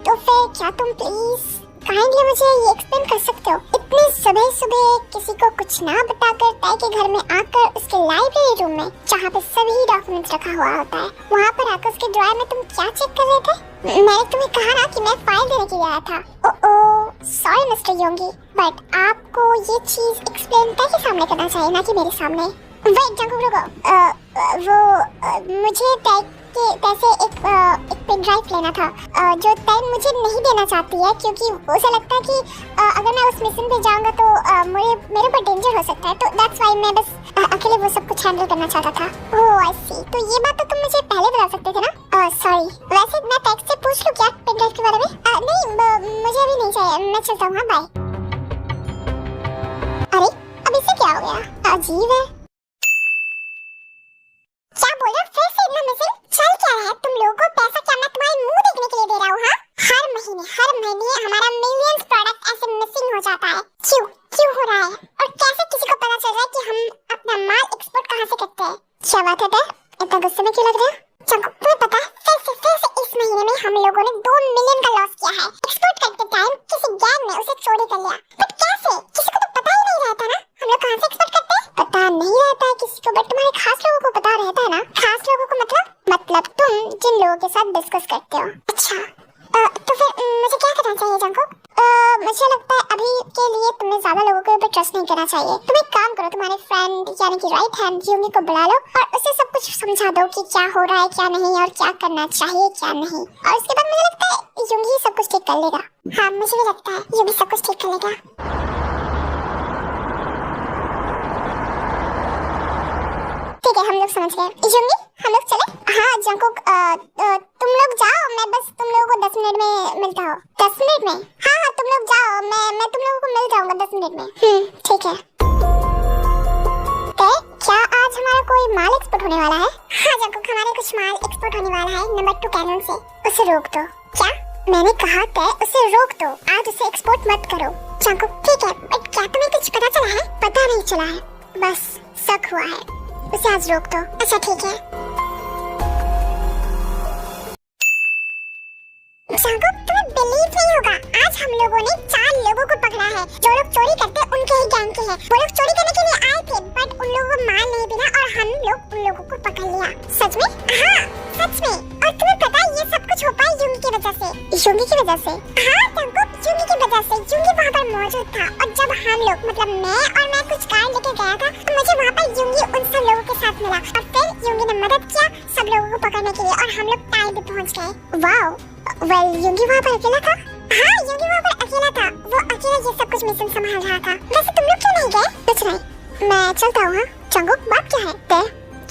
तो फिर क्या तुम प्लीज काइंडली मुझे ये एक्सप्लेन कर सकते हो? इतनी सुबह सुबह किसी को कुछ ना बताकर तय के घर में आकर उसके लाइब्रेरी रूम में, जहाँ पे सभी डॉक्यूमेंट्स रखा हुआ होता है, वहाँ पर आकर उसके ड्रॉयर में तुम क्या चेक कर रहे थे? मैंने तुम्हें कहा ना कि मैं फाइल देने के लिए आया था। ओह सॉरी मिस्टर योंगी, बट आपको ये चीज एक्सप्लेन तय के सामने करना चाहिए, ना कि मेरे सामने। वेट जंकुक रुको। मुझे तय के पैसे एक पेन ड्राइव लेना था, जो तय मुझे नहीं देना चाहती है, क्योंकि उसे लगता है कि अगर मैं उस मिशन पे जाऊंगा तो मेरे पर डेंजर हो सकता है। तो दैट्स व्हाई मैं बस अकेले वो सब कुछ हैंडल करना चाहता था। ओह आई सी, तो ये बात तो तुम मुझे पहले बता सकते थे ना। सॉरी, वैसे मैं टेक्स्ट से पूछ लूं क्या पेन ड्राइव के बारे में? नहीं, मुझे अभी नहीं चाहिए, मैं चलता हूँ। बाय। अरे अब इसे क्या हो गया? अजीब है। क्या बोल रहे हो? फिर से इतना मिसिंग? चल क्या रहा है तुम लोगों को? पैसा क्या मैं तुम्हारे मुंह देखने के लिए दे रहा हूँ? हाँ, हर महीने हमारा मिलियंस प्रोडक्ट ऐसे मिसिंग हो जाता है। क्यों हो रहा है? और कैसे किसी को पता चल रहा है कि हम अपना माल एक्सपोर्ट कहाँ से करते हैं? क्या बात है? इतना गुस्से में क्यों लग रहे हो? चंको, तुम्हें पता है फिर से इस महीने में हम लोगों ने 2 मिलियन का लॉस किया है। एक्सपोर्ट करते टाइम किसी गैंग ने उसे चोरी कर लिया। बट कैसे? किसी को तो पता ही नहीं रहता ना हम लोग कहाँ से एक्सपोर्ट करते हैं। पता नहीं रहता है किसी को, बट तुम्हारे खास लोगों को पता रहता है ना। खास लोगों को मतलब तुम जिन लोगों के साथ डिस्कस करते हो। अच्छा, तो फिर मुझे क्या करना चाहिए जंको? मुझे लगता है अभी के लिए तुम्हें ज्यादा लोगों के ऊपर ट्रस्ट नहीं करना चाहिए। तुम एक काम करो, तुम्हारे फ्रेंड यानी कि राइट हैंड यूमी को बुला लो और उसे सब कुछ समझा दो कि क्या हो रहा है, क्या नहीं, और क्या करना चाहिए, क्या नहीं। और उसके बाद मुझे लगता है यूमी सब कुछ ठीक कर लेगा। हाँ, मुझे भी लगता है यूमी सब कुछ ठीक कर लेगा। ठीक है, हम लोग समझ गए। यूमी, हम लोग चले? हाँ जंकुक, तुम लोग जाओ, मैं बस तुम लोगों को 10 मिनट में मिलता हूँ। 10 मिनट में? हाँ, तुम लोग जाओ, मैं तुम लोगों को मिल जाऊंगा 10 मिनट में। ठीक है। क्या आज हमारा कोई माल एक्सपोर्ट होने वाला है? हाँ जंकुक, हमारे कुछ माल एक्सपोर्ट होने वाला है नंबर 2 कैनन से। उसे रोक दो। क्या? मैंने कहा था उसे रोक दो, आज उसे एक्सपोर्ट मत करो। जंकुक, ठीक है, बट क्या तुम्हें कुछ पता चला है? पता नहीं चला है, बस शक हुआ है। उसे आज रोक दो। अच्छा ठीक है। जंकुक, तुम्हें बिलीव नहीं होगा, आज हम लोगों ने 4 लोगों को पकड़ा है जो लोग चोरी करते उनके ही गैंग के हैं। वो लोग चोरी करने के लिए आए थे, बट उन लोगों को माल नहीं मिला और हम लोग उन लोगों को पकड़ लिया। सच में? हाँ सच में। और तुम्हें पता है ये सब कुछ हो पाया यूंगी की वजह से। यूंगी की वजह से? हाँ जंकुक, यूंगी की वजह से। यूंगी वहाँ पर मौजूद था और जब हम लोग मतलब मैं कुछ कार लेके गया था तो मुझे वहाँ पर यूंगी उन सब लोगों के साथ मिला और फिर यूंगी ने मदद किया सब लोगों को पकड़ने के लिए और हम लोग टाइम पे पहुँच गए। वाओ, वेल यूंगी वहाँ पर अकेला था? हाँ, यूंगी वहाँ पर अकेला था। वो अकेला ये सब कुछ मिशन संभाल रहा था। वैसे तुम लोग क्यों नहीं गए? कुछ नहीं, मैं चलता हूँ। हाँ जंकुक, बात क्या है?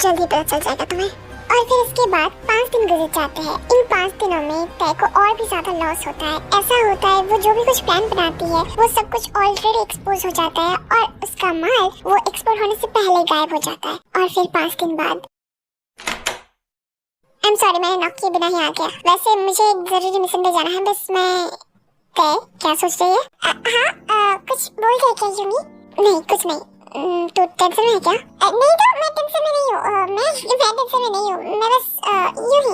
जल्दी पता चल जाएगा तुम्हें। और फिर इसके बाद 5 दिन गुजर जाते हैं। इन 5 दिनों में तय को और भी ज्यादा लॉस होता है। ऐसा होता है वो जो भी कुछ प्लान बनाती है वो सब कुछ ऑलरेडी एक्सपोज हो जाता है और उसका माल वो एक्सपोज होने से पहले गायब हो जाता है। और फिर 5 दिन बाद आई एम सॉरी, मैंने नॉक किए बिना ही आ गया। वैसे मुझे एक जरूरी मिशन पे जाना है। बस मैं तय क्या सोच रही है? हाँ कुछ बोल रहे क्या यूमी? नहीं कुछ नहीं। तो टेंशन में है क्या? नहीं तो मैं टेंशन में नहीं हूँ। मैं टेंशन में नहीं हूँ। मैं बस यूं ही।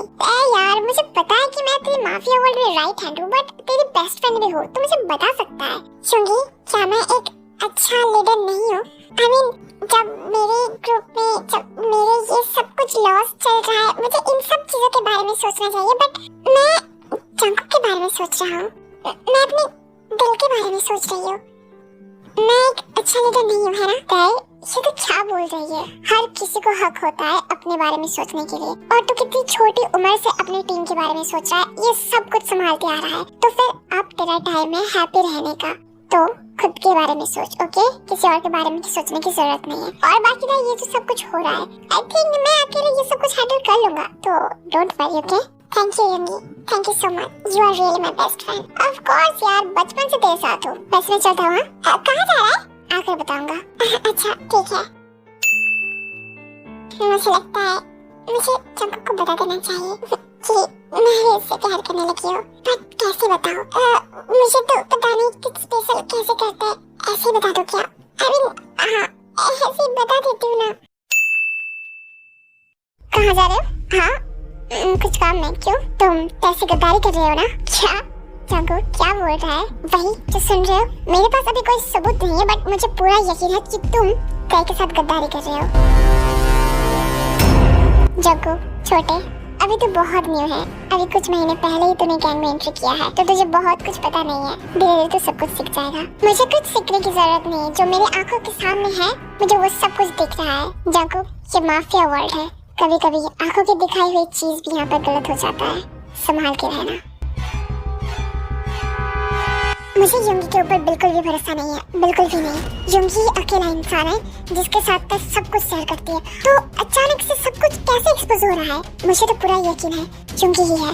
यार मुझे पता है कि मैं तेरी माफिया वर्ल्ड में राइट हैंड हूँ, बट तेरी बेस्ट फ्रेंड भी हूँ, तो मुझे बता सकता है चुंगी क्या मैं एक अच्छा लीडर नहीं हूँ? I mean, जब मेरे ग्रुप में जब मेरे ये सब कुछ लॉस चल रहा है, मुझे इन सब चीजों के बारे में सोचना चाहिए, बट मैं जंगकुक के बारे में सोच रहा हूँ। मैं अपने दिल के बारे में सोच रही हूँ। मैं एक अच्छा लीडर नहीं हूँ, है ना? तय ये तो क्या बोल रही है? हर किसी को हक होता है अपने बारे में सोचने के लिए, और तू कितनी छोटी उम्र से अपनी टीम के बारे में सोच रहा है, ये सब कुछ संभालते आ रहा है, तो फिर अब तेरा टाइम है हैप्पी रहने का। तो खुद के बारे में सोच, ओके? किसी और के बारे में सोचने की जरूरत नहीं है। और बाकी ना ये जो सब कुछ हो रहा है, आई थिंक मैं अकेले ये सब कुछ हैंडल कर लूंगा, तो don't worry, okay? Thank you Yoongi, thank you so much, you are really my best friend. Of course यार, बचपन से तेरे साथ हूँ। बस मैं चलता हूँ। कहाँ जा रहा है? आकर बताऊंगा। अच्छा ठीक है। मुझे लगता है मुझे जंगकुक को बता देना चाहिए कि मैं भी इससे प्यार करने लगी हूँ, पर कैसे बताऊँ? मुझे तो पता नहीं कि स्पेशल कैसे करते हैं। ऐसे ही बता दो क्या? आई मीन हाँ, ऐसे ही बता देती हूँ ना। कहाँ जा रहे हो? हाँ कुछ काम नहीं। क्यों? तुम कैसे गद्दारी कर रहे हो ना? क्या जंगकुक क्या बोल रहा है? वही जो सुन रहे हो। मेरे पास अभी कोई सबूत नहीं है, बट मुझे पूरा यकीन है कि तुम तय के साथ गद्दारी कर रहे हो। जंगकुक छोटे, अभी तो बहुत न्यू है। अभी कुछ महीने पहले ही तूने गैंग में एंट्री किया है, तो तुझे बहुत कुछ पता नहीं है। धीरे धीरे तो सब कुछ सीख जाएगा। मुझे कुछ सीखने की जरूरत नहीं है, जो मेरी आंखों के सामने है मुझे वो सब कुछ दिख रहा है। जंगकुक ये माफिया वर्ल्ड है, कभी कभी आंखों की दिखाई हुई चीज भी यहाँ पर गलत हो जाता है। संभाल के रहना। मुझे युंगी के ऊपर बिल्कुल भी भरोसा नहीं है, बिल्कुल भी नहीं। युंगी अकेला इंसान है जिसके साथ मैं सब कुछ शेयर करती है, तो अचानक से सब कुछ कैसे एक्सपोज हो रहा है? मुझे तो पूरा यकीन है युंगी ही है।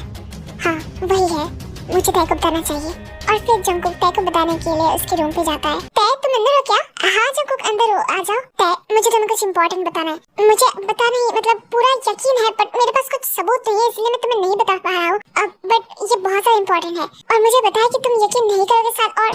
हाँ वही है, मुझे तय को बताना चाहिए। और फिर जंगकुक तय को बताने के लिए उसके रूम पे जाता है। तय तुम अंदर हो क्या? हाँ जंगकुक अंदर हो, आ जाओ। तय मुझे तुम्हें कुछ इम्पोर्टेंट बताना है। मुझे पता नहीं, मतलब पूरा यकीन है, बट मेरे पास कुछ सबूत नहीं है, इसलिए मैं तुम्हें नहीं बता पा रहा हूँ। बट ये बहुत ज्यादा इम्पोर्टेंट है, और मुझे बताया कि तुम यकीन नहीं करोगे साथ। और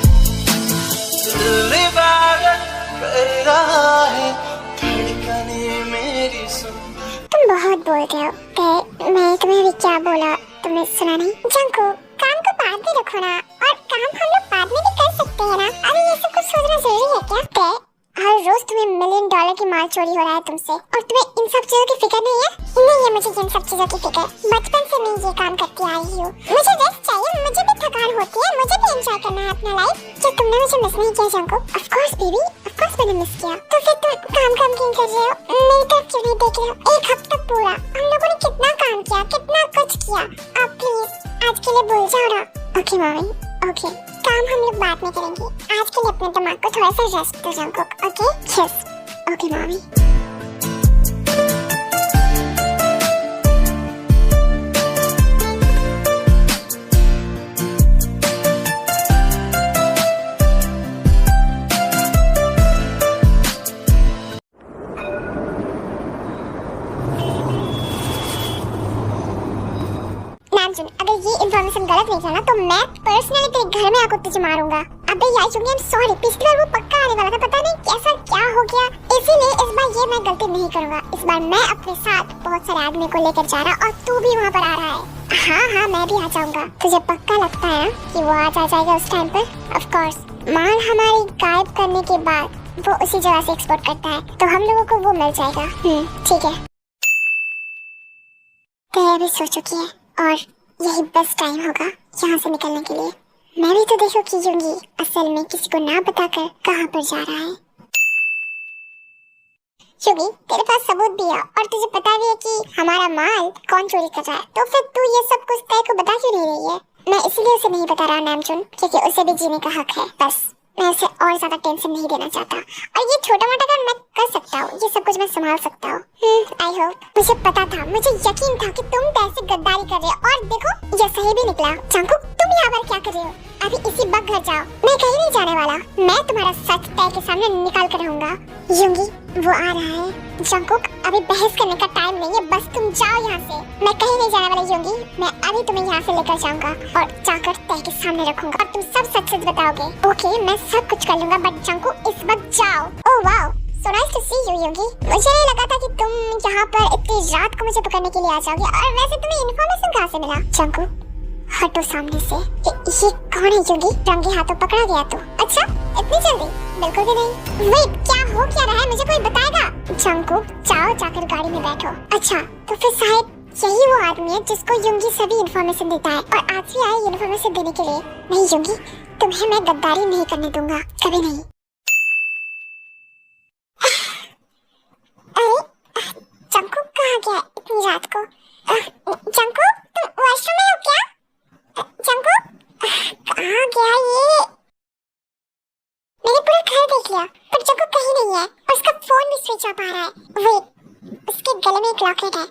तुम बहुत बोल रहे हो तय, मैं तुम्हें अभी क्या बोला तुमने सुना नहीं? जंगकुक काम को बाद में रखो ना, और काम हम लोग बाद में भी कर सकते हैं ना। अरे ये सब कुछ सोचना जरूरी है क्या? तय हर रोज तुम्हें $1 मिलियन की माल चोरी हो रहा है तुमसे, और तुम्हें इन सब चीजों की फिक्र नहीं है? नहीं है मुझे इन सब चीजों की फिक्र। बचपन से मैं ये काम करती आई हूँ। मुझे रेस्ट चाहिए, मुझे भी थकान होती है, मुझे भी एंजॉय करना है अपना लाइफ। क्या तुमने मुझे मिस नहीं किया Jungkook? Of course baby, of course मैंने मिस किया। तो फिर तुम काम क्यों कर रहे हो? मेरी तरफ क्यों नहीं देख रहे हो? एक हफ्ता पूरा हम लोगों ने कितना काम किया, कितना कुछ किया। आप प्लीज आज के लिए भूल जाओ ना। Okay mummy, okay. काम हम लोग बाद में करेंगे, आज के लिए अपने दिमाग को थोड़ा सा रेस्ट दो Jungkook, okay? Yes okay mummy. अगर ये इन्फॉर्मेशन गलत नहीं था ना, तो मैं पर्सनली तेरे घर में आकर तुझे मारूंगा। अबे यार चुंगी, आई एम सॉरी, पिछली बार वो पक्का आने वाला था, पता नहीं कैसा क्या हो गया, इसीलिए इस बार ये मैं गलती नहीं करूंगा। इस बार मैं अपने साथ बहुत सारे आदमी को लेकर जा रहा, और तू भी वहाँ पर आ रहा है। हाँ मैं भी आ जाऊंगा। तुझे पक्का लगता है ना कि वो आज आ जाएगा उस टाइम पर? ऑफ कोर्स, माल हमारी गायब करने के बाद वो उसी जगह से एक्सपोर्ट करता है, तो हम लोगों को वो मिल जाएगा। ठीक है। तय अभी सो चुकी है, और यही बेस्ट टाइम होगा यहाँ से निकलने के लिए। मैं भी तो देखो कि युंगी असल में किसी को ना बताकर कहाँ पर जा रहा है। युंगी तेरे पास सबूत भी है, और तुझे पता भी है कि हमारा माल कौन चोरी कर रहा है, तो फिर तू ये सब कुछ तय को बता क्यों नहीं रही है? मैं इसलिए उसे नहीं बता रहा नामचुन, क्योंकि उसे भी जीने का हक है। बस मैं उसे और ज्यादा टेंशन नहीं देना चाहता, और ये छोटा मोटा काम मैं कर सकता हूँ, ये सब कुछ मैं संभाल सकता हूँ। I hope. मुझे पता था, मुझे यकीन था कि तुम कैसे गद्दारी कर रहे हो, और देखो ये सही भी निकला। जंकुक तुम यहाँ पर क्या कर रहे हो? अभी इसी वक्त घर जाओ, मैं कहीं नहीं जाने वाला। मैं तुम्हारा सच तय के सामने निकाल कर रहूंगा। यूंगी वो आ रहा है। जंकुक अभी बहस करने का टाइम नहीं है, बस तुम जाओ यहाँ से। मैं कहीं नहीं जाने वाला यूंगी, मैं अभी तुम्हें यहाँ से लेकर जाऊंगा और जाकर तय के सामने रखूंगा, और तुम सब सच सच बताओगे। ओके मैं सब कुछ कर लूंगा, बट जंकुक इस वक्त जाओ। Oh wow, so nice to see you Yoongi. मुझे नहीं लगा था कि तुम यहाँ पर इतनी रात को मुझे पकड़ने के लिए आ जाओगे, और वैसे तुम्हें इन्फॉर्मेशन कहाँ से मिला? जंकुक हटो सामने से। ये कौन है यूंगी? रंगे हाथों पकड़ा गया तो? अच्छा इतनी जल्दी? बिल्कुल भी नहीं। वेट, क्या हो क्या रहा है, मुझे कोई बताएगा? जंकुक जाओ, जाकर गाड़ी में बैठो। अच्छा तो फिर शायद यही वो आदमी है जिसको यूंगी सभी इन्फॉर्मेशन देता है, और आज भी आए इन्फॉर्मेशन देने के लिए। नहीं यूंगी, तुम्हें मैं गद्दारी नहीं करने दूंगा, कभी नहीं। अरे जंकुक कहाँ गया इतनी रात को? जंकुक तुम वॉशरूम में हो क्या? जंकुक कहाँ गया ये? मैंने पूरा घर देख लिया, पर जंकुक कहीं नहीं है, और उसका फोन भी स्विच ऑफ आ रहा है। वेट, उसके गले में एक लॉकेट है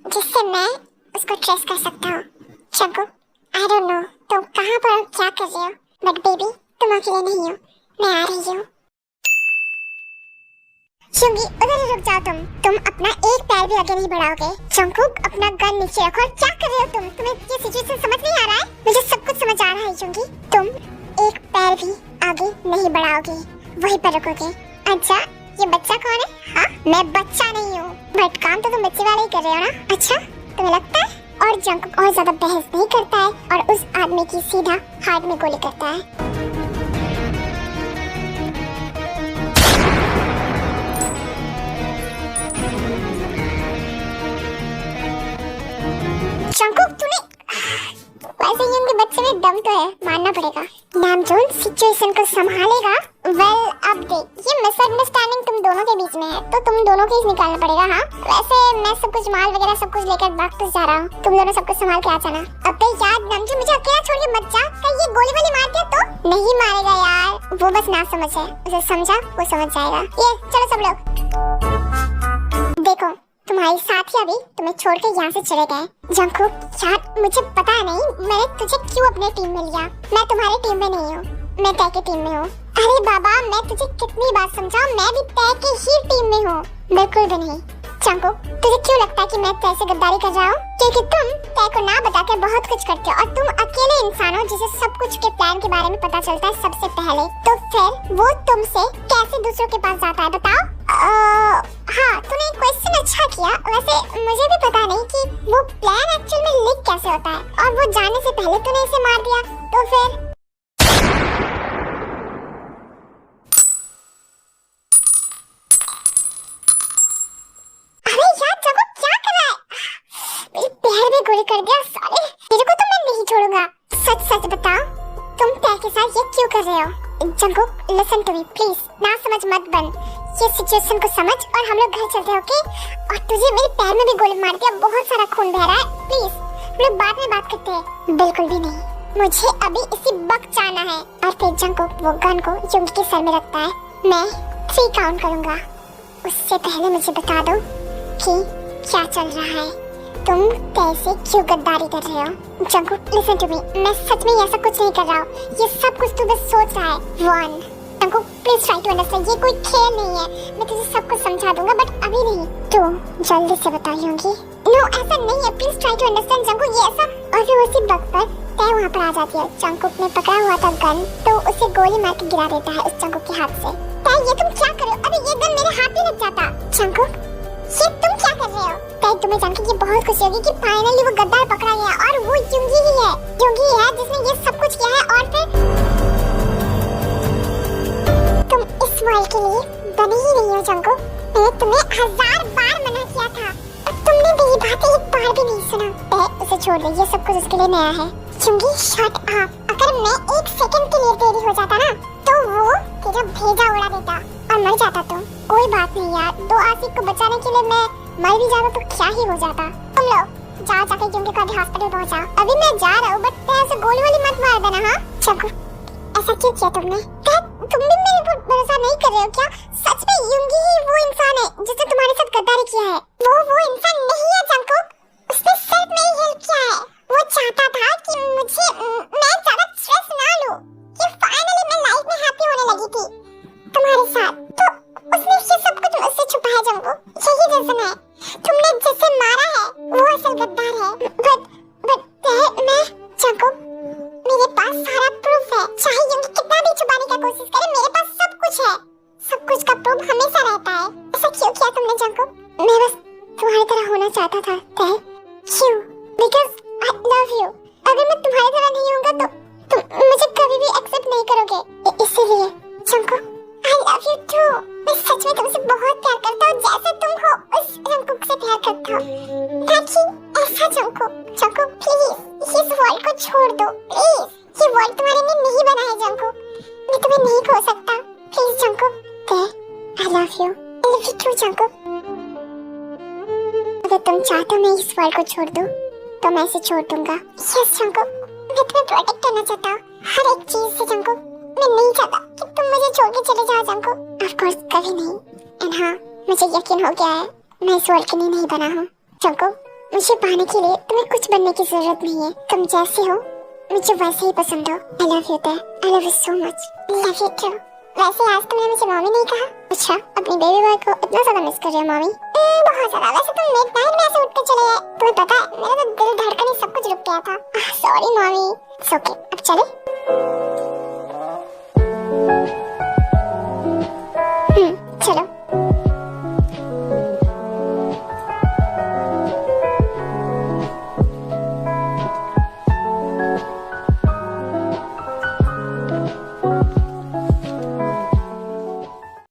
जिससे मैं उसको ट्रेस कर सकता हूँ। जंकुक आई डोंट नो तुम कहाँ पर हो, क्या कर रहे हो, बट बेबी तुम अकेले नहीं हो, मैं आ रही हूँ। यूंगी उधर ही रुक जाओ तुम अपना एक पैर भी आगे नहीं बढ़ाओगे। जंकुक अपना गन नीचे रखो। और क्या कर रहे हो तुम? तुम्हें ये सिचुएशन समझ नहीं आ रहा है? मुझे सब कुछ समझ आ रहा है यूंगी, तुम एक पैर भी आगे नहीं बढ़ाओगे, वहीं पर रुकोगे। अच्छा ये बच्चा कौन है? हाँ मैं बच्चा नहीं हूँ, बट काम तो तुम बच्चे वाले ही कर रहे हो ना? अच्छा तुम्हें लगता है? और जंकुक और ज्यादा बहस नहीं करता है, और उस आदमी की सीधा हार्ट में गोली करता है। जंकुक तूने वैसे ही उनके बच्चे में दम तो है, मानना पड़ेगा। नामजोन सिचुएशन को संभालेगा। वेल अब देख, ये मिसअंडरस्टैंडिंग तुम दोनों के बीच में है, तो तुम दोनों को ही निकालना पड़ेगा। हाँ वैसे मैं सब कुछ माल वगैरह सब कुछ लेकर वापस जा रहा हूँ, तुम दोनों सब कुछ संभाल के आ जाना। अबे यार नामजोन मुझे अकेला छोड़ के मत जा, कहीं ये गोली वाली मार दिया तो? नहीं मारेगा यार, वो बस ना समझ है, उसे समझा वो समझ जाएगा। ये चलो सब लोग देखो, तुम्हारे साथी अभी तुम्हें छोड़ के यहाँ से चले गए। जंकुक यार मुझे पता नहीं मैंने तुझे क्यों अपने टीम में लिया, मैं तुम्हारी टीम में नहीं हूँ, मैं तय की टीम में हूँ। अरे बाबा मैं तुझे कितनी बार समझाऊं, मैं भी तय की ही टीम में हूँ। बिल्कुल भी नहीं। जंकुक तुझे क्यों लगता है कि मैं तय से गद्दारी कर रहा हूँ? क्योंकि तुम तय को ना बताकर बहुत कुछ करते हो, और तुम अकेले इंसान हो जिसे सब कुछ के प्लान के बारे में पता चलता है सबसे पहले। तो फिर वो तुमसे कैसे दूसरों के पास जाता है बताओ? हाँ तूने एक क्वेश्चन अच्छा किया। वैसे मुझे भी पता नहीं कि वो प्लान एक्चुअल में लीक कैसे होता है, और वो जाने से पहले तूने इसे मार दिया, तो फिर अरे यार जंकुक क्या कर रहा है? मेरे पैर में गोली कर दिया साले, तेरे को तो मैं नहीं छोड़ूंगा। सच सच बताओ तुम तय के साथ ये क्यों कर रहे हो? Jungkook listen to me please, ना समझ मत बन, ये सिचुएशन को समझ और हम लोग घर चलते हैं ओके? और तुझे मेरे पैर में भी गोली मार दिया, बहुत सारा खून बह रहा है, प्लीज हम लोग बाद में बात करते हैं। बिल्कुल भी नहीं, मुझे अभी इसी वक्त जाना है। और फिर जंकुक वो गन को यूंगी के सर में रखता है। मैं 3 काउंट करूंगा, उससे पहले मुझे बता दो कि क्या चल रहा है, तुम कैसे क्यों गद्दारी कर रहे हो? जंकुक लिसन टू मी, मैं सच में ऐसा कुछ नहीं कर रहा हूँ, ये सब कुछ तू बस सोच रहा है। 1 Jungkook please try to understand, ये कोई खेल नहीं है, मैं तुझे सब कुछ समझा दूंगा बट अभी नहीं। तू जल्दी से बता यूंगी। नो ऐसा नहीं है, please try to understand Jungkook, ये ऐसा। और फिर उसी वक्त पर तय वहाँ पर आ जाती है। जंकुक ने पकड़ा हुआ था गन, तो उसे गोली मार के गिरा देता है उस जंकुक के हाथ से। तय ये तुम क्या कर रहे हो? अरे ये गन मेरे हाथ में लग जाता। जंकुक ये तुम क्या कर रहे हो? तय तुम्हें जान के ये बहुत खुशी होगी कि फाइनली वो गद्दार पकड़ा गया, और वो यूंगी ही है। यूंगी है जिसने ये सब कुछ किया है, और फिर तुम इस वर्ल्ड के लिए बने ही नहीं हो जंकुक। मैंने तुम्हें 1000 बार मना किया था, और तुमने मेरी बातें एक बार भी नहीं सुना। तय उसे छोड़ दे, ये सब कुछ उसके लिए नया है। यूंगी शट अप, अगर मैं 1 सेकंड के लिए देरी हो जाता ना, तो वो तेरा भेजा उड़ा देता और मर जाता तुम। कोई बात नहीं यार, 2 आशिक को बचाने के लिए मैं मर भी जाता तो क्या ही हो जाता। तुम लोग जाओ जाके यूंगी को अभी हॉस्पिटल पहुंचाओ। अभी मैं जा रहा हूँ, बट ऐसे गोली वाली मत मार देना। हाँ जंकुक ऐसा क्यों किया तुमने? तुम भी मेरे पर भरोसा नहीं कर रहे हो क्या? सच में युंगी ही वो इंसान है जिसने तुम्हारे साथ गद्दारी किया है। वो इंसान नहीं है जंकुक। उसने सिर्फ मेरी हेल्प किया है। वो चाहता था कि मैं ज्यादा स्ट्रेस ना लूं, कि फाइनली मैं लाइफ में हैप्पी होने लगी थी तुम्हारे साथ। तो उसने ये सब कुछ मुझसे छुपाया जंकुक। यही रीजन है। तुमने जिसे मारा है वो असल गद्दार है। बट मैं जंकुक, मेरे पास सारा प्रूफ है। चाहे युंगी कितना भी छुपाने का कोशिश करे, मेरे पास सब कुछ है। सब कुछ का प्रूफ हमेशा रहता है। ऐसा क्यों किया तुमने जंकुक? मैं बस तुम्हारी तरह होना चाहता था। क्यों? Because I love you. अगर मैं तुम्हारी तरह नहीं होऊंगा तो तुम मुझे कभी भी एक्सेप्ट नहीं करोगे। इसीलिए Jungkook, I love you too. मैं सच में तुमसे बहुत प्यार करता हूँ, जैसे तुम हो उस जंकुक से प्यार करता हूँ। ताकि ऐसा जंकुक प्लीज इस वर्ल्ड को छोड़ दो। प्लीज, ये वर्ल्ड तुम्हारे लिए नहीं बना है जंकुक। मैं तुम्हें नहीं खो सकता। Please Jungkook, I love you. I love you too Jungkook. अगर तुम चाहते हो मैं इस वर्ल्ड को छोड़ दूं, तो मैं इसे छोड़ दूंगा। यस जंकुक, मैं तुम्हें प्रोटेक्ट करना चाहता हूँ हर एक चीज से जंकुक। मैं नहीं चाहता कि तुम मुझे छोड़ के चले जाओ जंकुक। ऑफ कोर्स कभी नहीं। एंड हाँ, मुझे यकीन हो गया है मैं इस वर्ल्ड के लिए नहीं बना हूँ जंकुक। मुझे पाने के लिए तुम्हें कुछ बनने की जरूरत नहीं है। तुम जैसे हो मुझे वैसे ही पसंद हो। आई love you Tae. I love you so much. I love you too. वैसे आज तुमने मुझे मम्मी नहीं कहा। अच्छा, अपनी बेबी बॉय को इतना ज्यादा मिस कर रही हो मम्मी? बहुत ज्यादा। वैसे तुम मिड नाइट में ऐसे उठ के चले गए, तुम्हें पता है मेरा तो दिल धड़कन सब कुछ रुक गया था। Sorry mummy. इट्स ओके, अब चले।